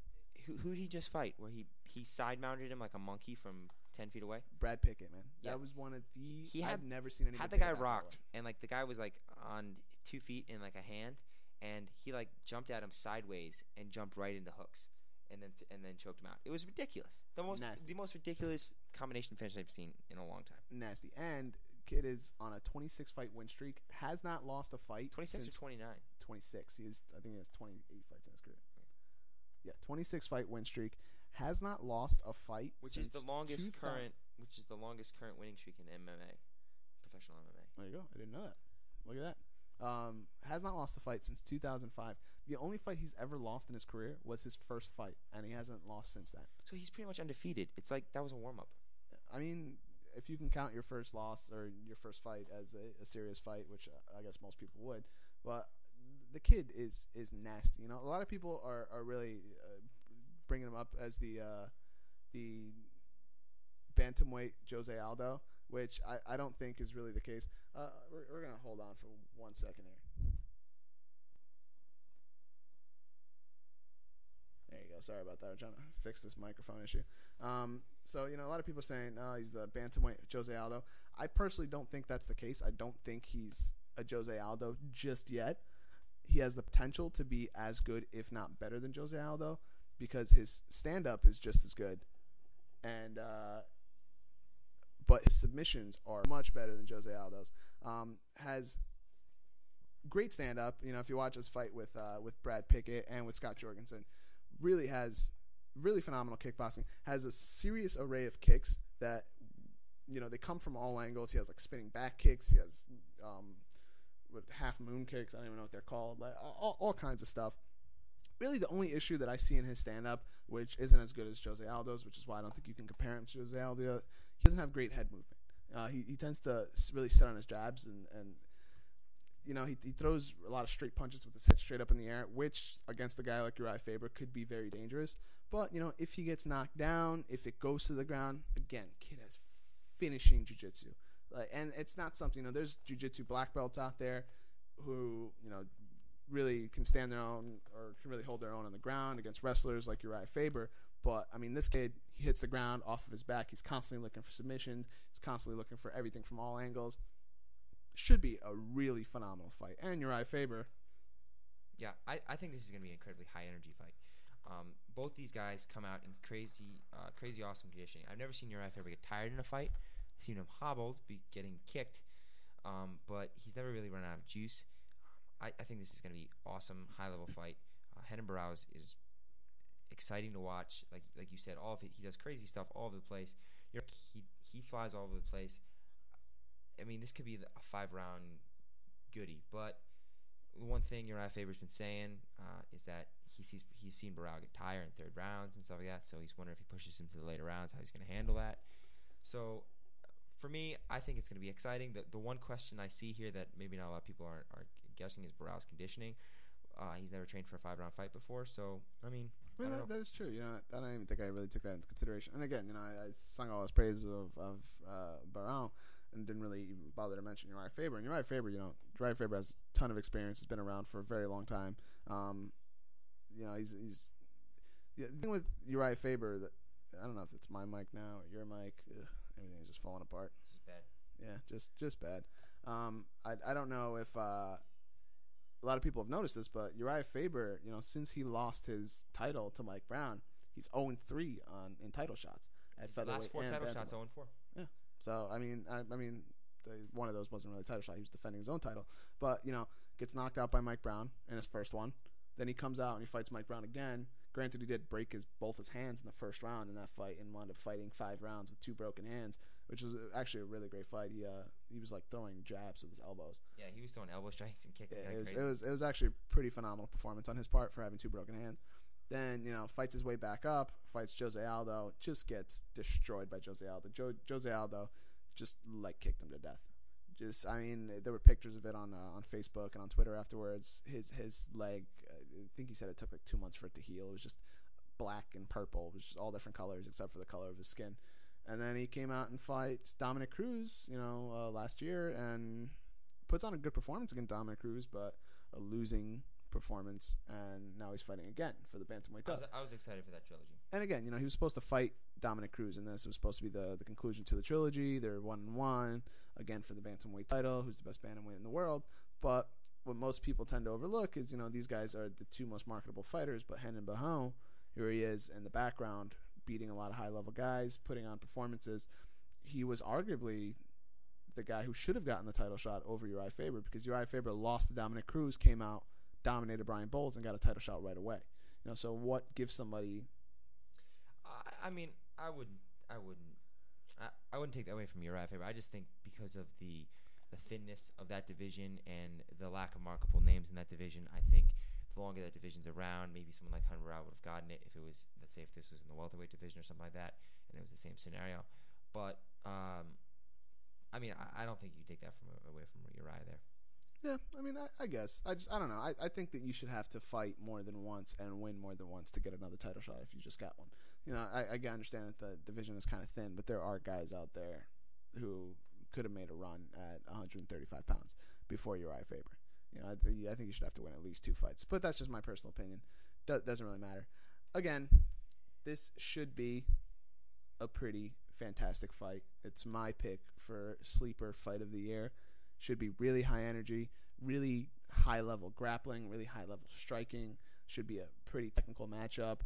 Who did he just fight? Where he side-mounted him like a monkey from 10 feet away? Brad Pickett, man. Yeah. That was one of the... I've never seen anyone had the guy rocked, and like the guy was like on 2 feet in like a hand, and he like jumped at him sideways and jumped right into hooks, and then choked him out. It was ridiculous. The most ridiculous combination finish I've seen in a long time. Nasty. And kid is on a 26 fight win streak. Has not lost a fight. 26 or 29? 26. I think he has 28 fights in his career. Yeah, 26 fight win streak. Has not lost a fight, which is the longest current winning streak in MMA, professional MMA. There you go. I didn't know that. Look at that. Has not lost a fight since 2005. The only fight he's ever lost in his career was his first fight, and he hasn't lost since then. So he's pretty much undefeated. It's like that was a warm up. I mean, if you can count your first loss or your first fight as a serious fight, which I guess most people would, but the kid is nasty. A lot of people are really bringing him up as the bantamweight Jose Aldo, which I don't think is really the case. We're going to hold on for 1 second here. There you go. Sorry about that. We're trying to fix this microphone issue. So, a lot of people are saying, oh, he's the bantamweight Jose Aldo. I personally don't think that's the case. I don't think he's a Jose Aldo just yet. He has the potential to be as good, if not better, than Jose Aldo, because his stand-up is just as good. And but his submissions are much better than Jose Aldo's. Has great stand-up. If you watch his fight with Brad Pickett and with Scott Jorgensen, really has really phenomenal kickboxing. Has a serious array of kicks that they come from all angles. He has like spinning back kicks. He has with half moon kicks. I don't even know what they're called. Like all kinds of stuff. Really, the only issue that I see in his stand-up, which isn't as good as Jose Aldo's, which is why I don't think you can compare him to Jose Aldo, he doesn't have great head movement. He tends to really sit on his jabs, and he throws a lot of straight punches with his head straight up in the air, which against a guy like Urijah Faber could be very dangerous. But if he gets knocked down, if it goes to the ground, again, kid has finishing jiu-jitsu. And it's not something, there's jiu-jitsu black belts out there who, really can stand their own or can really hold their own on the ground against wrestlers like Urijah Faber. But, this kid, he hits the ground off of his back. He's constantly looking for submissions. He's constantly looking for everything from all angles. Should be a really phenomenal fight. And Urijah Faber. Yeah, I think this is going to be an incredibly high-energy fight. Both these guys come out in crazy awesome conditioning. I've never seen Urijah Faber get tired in a fight. I've seen him hobbled, getting kicked, but he's never really run out of juice. I think this is going to be awesome, high-level fight. Renan Barao is exciting to watch. Like you said, all of it. He does crazy stuff all over the place. He flies all over the place. This could be a 5-round goodie. But the one thing Urijah Faber's been saying is that he's seen Barao get tired in third rounds and stuff like that. So he's wondering if he pushes him to the later rounds, how he's going to handle that. So for me, I think it's going to be exciting. The one question I see here that maybe not a lot of people are guessing is Barao's conditioning. He's never trained for a 5-round fight before, so I mean that is true. I don't even think I really took that into consideration. And again, I sung all his praises of Barao and didn't really even bother to mention Urijah Faber. And Urijah Faber, Urijah Faber has a ton of experience. He's been around for a very long time. he's the thing with Urijah Faber that I don't know if it's my mic now or your mic. Everything is just falling apart. This is bad. Yeah, just bad. I don't know if a lot of people have noticed this, but Urijah Faber, since he lost his title to Mike Brown, he's 0-3 in title shots at His featherweight. last 4 title shots, 0-4. Yeah. So I mean, one of those wasn't really a title shot. He was defending his own title, but gets knocked out by Mike Brown in his first one. Then he comes out and he fights Mike Brown again. Granted, he did break both his hands in the first round in that fight and wound up fighting 5 rounds with 2 broken hands, which was actually a really great fight. He was like throwing jabs with his elbows. Yeah, he was throwing elbow strikes and kicking. Yeah, it was actually a pretty phenomenal performance on his part for having 2 broken hands. Then fights his way back up, fights Jose Aldo, just gets destroyed by Jose Aldo. Jose Aldo just kicked him to death. There were pictures of it on Facebook and on Twitter afterwards. His leg, I think he said it took 2 months for it to heal. It was just black and purple. It was just all different colors except for the color of his skin. And then he came out and fights Dominic Cruz, last year, and puts on a good performance against Dominic Cruz, but a losing performance. And now he's fighting again for the bantamweight title. I was excited for that trilogy. And again, he was supposed to fight Dominic Cruz in this. It was supposed to be the conclusion to the trilogy. They're 1-1 again for the bantamweight title. Who's the best bantamweight in the world? But what most people tend to overlook is these guys are the 2 most marketable fighters. But Renan Barao, here he is in the background, beating a lot of high level guys, putting on performances. He was arguably the guy who should have gotten the title shot over Urijah Faber, because Urijah Faber lost to Dominic Cruz, came out, dominated Brian Bowles, and got a title shot right away. So what gives somebody? I wouldn't take that away from Urijah Faber. I just think because of the thinness of that division and the lack of marketable names in that division, I think the longer that division's around, maybe someone like Hunter Barao would have gotten it if it was, let's say, if this was in the welterweight division or something like that, and it was the same scenario. But I don't think you take that away from Urijah there. Yeah, I guess. I don't know. I think that you should have to fight more than once and win more than once to get another title shot if you just got one. I understand that the division is kind of thin, but there are guys out there who could have made a run at 135 pounds before Urijah Faber. I think you should have to win at least 2 fights. But that's just my personal opinion. Doesn't really matter. Again, this should be a pretty fantastic fight. It's my pick for sleeper fight of the year. Should be really high energy, really high level grappling, really high level striking. Should be a pretty technical matchup.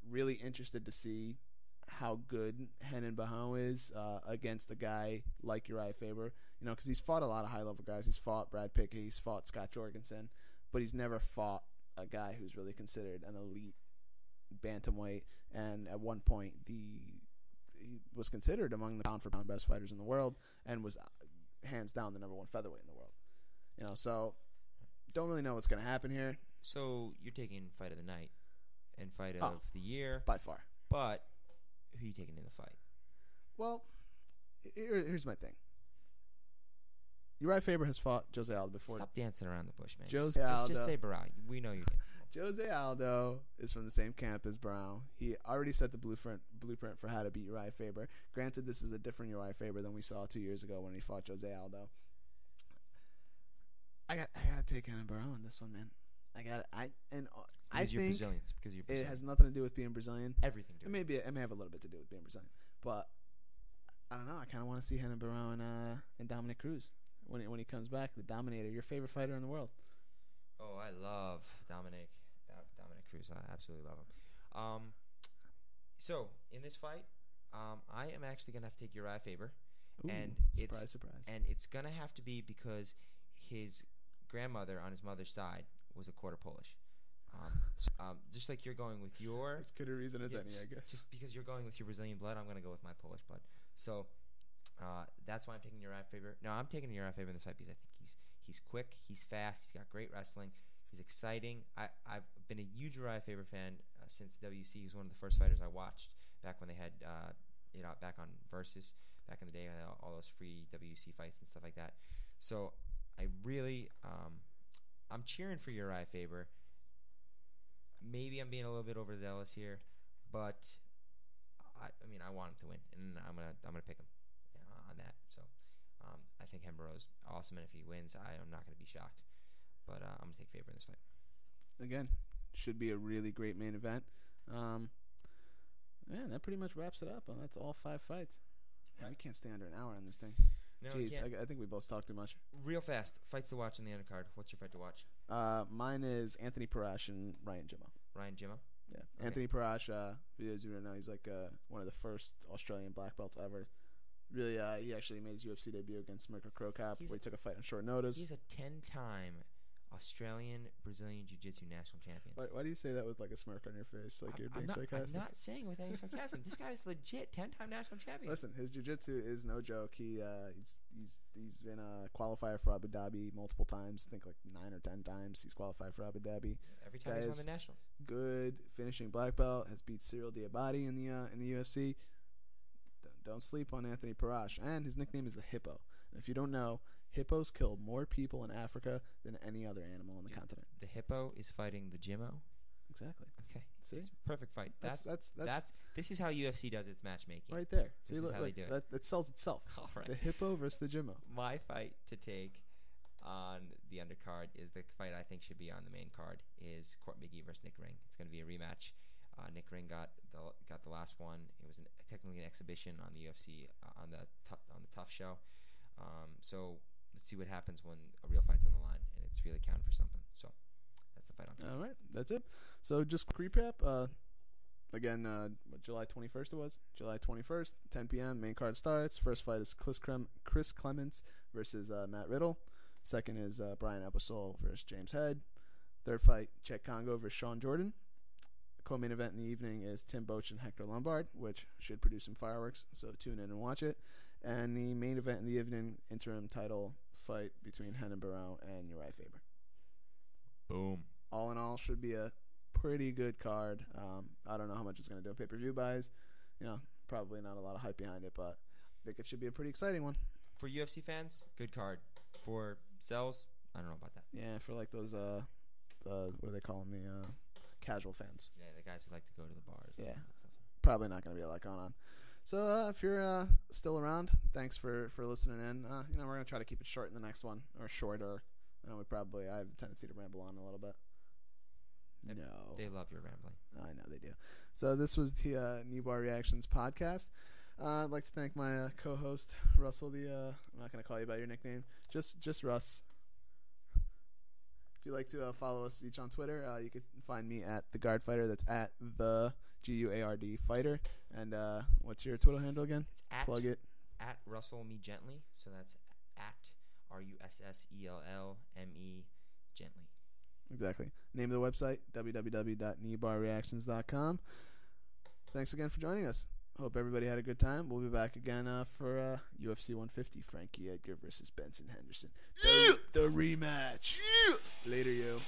Really interested to see how good Renan Barao is against a guy like Urijah Faber. Because he's fought a lot of high level guys. He's fought Brad Pickett, he's fought Scott Jorgensen, but he's never fought a guy who's really considered an elite bantamweight. And at one point, he was considered among the pound for pound best fighters in the world, and was hands down the number 1 featherweight in the world. So don't really know what's going to happen here. So you're taking fight of the night and fight of the year by far. But who are you taking in the fight? Well, here's my thing. Urijah Faber has fought Jose Aldo before. Stop dancing around the bush, man. Jose Aldo. Just say Barao. We know you can. Jose Aldo is from the same camp as Barao. He already set the blueprint for how to beat Urijah Faber. Granted, this is a different Urijah Faber than we saw 2 years ago when he fought Jose Aldo. I gotta take Renan Barao on this one, man. I think you're Brazilians. Because you're Brazilian. It has nothing to do with being Brazilian. Everything to it. It may have a little bit to do with being Brazilian, but I don't know. I kind of want to see Renan Barao and Dominic Cruz when he comes back. The Dominator, your favorite fighter in the world. Oh, I love Dominic Cruz. I absolutely love him. So in this fight, I am actually gonna have to take Urijah Faber. Ooh, and surprise. And it's gonna have to be because his grandmother on his mother's side was a quarter Polish. Just like you're going with your... As good a reason as any, I guess. Just because you're going with your Brazilian blood, I'm going to go with my Polish blood. So that's why I'm taking Urijah Faber. No, I'm taking Urijah Faber in this fight because I think he's quick, he's fast, he's got great wrestling, he's exciting. I've been a huge Urijah Faber fan since the WC. He was one of the first fighters I watched back when they had, back on Versus, back in the day, all those free WC fights and stuff like that. So I really... I'm cheering for Urijah Faber. Maybe I'm being a little bit overzealous here, but I want him to win, and I'm gonna pick him on that. So I think Hembero's awesome, and if he wins, I am not gonna be shocked. But I'm gonna take Faber in this fight. Again, should be a really great main event. Man, that pretty much wraps it up. And that's all 5 fights. Yeah, we can't stay under an hour on this thing. No, Jeez, I think we both talked too much. Real fast, fights to watch in the undercard. What's your fight to watch? Mine is Anthony Parash and Ryan Jimmo. Ryan Jimmo? Yeah. Okay. Anthony Parash, for those who don't know, he's like one of the first Australian black belts ever. Really, he actually made his UFC debut against Mirko Krokop, where he took a fight on short notice. He's a 10-time Australian Brazilian Jiu-Jitsu national champion. Why do you say that with like a smirk on your face, like you're being sarcastic? I'm not saying with any sarcasm. This guy's legit 10-time national champion. Listen, his jiu-jitsu is no joke. He's been a qualifier for Abu Dhabi multiple times. I think like 9 or 10 times he's qualified for Abu Dhabi. Every time he's won the nationals. Good finishing black belt. Has beat Cyril Diabate in the UFC. Don't sleep on Anthony Parash. And his nickname is the Hippo. And if you don't know, hippos kill more people in Africa than any other animal on the continent. The hippo is fighting the Jimmo. Exactly. Okay. See, it's a perfect fight. That's this is how UFC does its matchmaking. Right there. This is how they do it. That sells itself. All right. The hippo versus the Jimmo. My fight to take on the undercard is the fight I think should be on the main card is Court McGee versus Nick Ring. It's going to be a rematch. Nick Ring got the last one. It was technically an exhibition on the UFC on the Tough show. So let's see what happens when a real fight's on the line and it's really counting for something. So that's the fight on. All right, that's it. So just recap. Again, July 21st it was. July 21st, 10 p.m. Main card starts. First fight is Chris Clements versus Matt Riddle. Second is Brian Ebersole versus James Head. Third fight, Cheick Kongo versus Shawn Jordan. Co-main event in the evening is Tim Boetsch and Hector Lombard, which should produce some fireworks, so tune in and watch it. And the main event in the evening, interim title fight between Renan Barao and Urijah Faber. Boom. All in all, should be a pretty good card. I don't know how much it's going to do pay-per-view buys. Probably not a lot of hype behind it, but I think it should be a pretty exciting one. For UFC fans, good card. For sells, I don't know about that. Yeah, for like those, what do they call them? The casual fans. Yeah, the guys who like to go to the bars. Yeah, probably not going to be a lot going on. So if you're still around, thanks for listening in. We're going to try to keep it short in the next one, or shorter. I have a tendency to ramble on a little bit. No. They love your rambling. I know they do. So this was the KneeBar Reactions podcast. I'd like to thank my co-host, Russell. I'm not going to call you by your nickname. Just Russ. If you'd like to follow us each on Twitter, you can find me at The Guard Fighter. That's at the GUARD Fighter. And what's your Twitter handle again? It's Plug it. At Russell Me Gently. So that's at RUSSELLME Gently. Exactly. Name of the website, www.kneebarreactions.com. Thanks again for joining us. Hope everybody had a good time. We'll be back again for UFC 150, Frankie Edgar versus Benson Henderson. The rematch. Later, yo.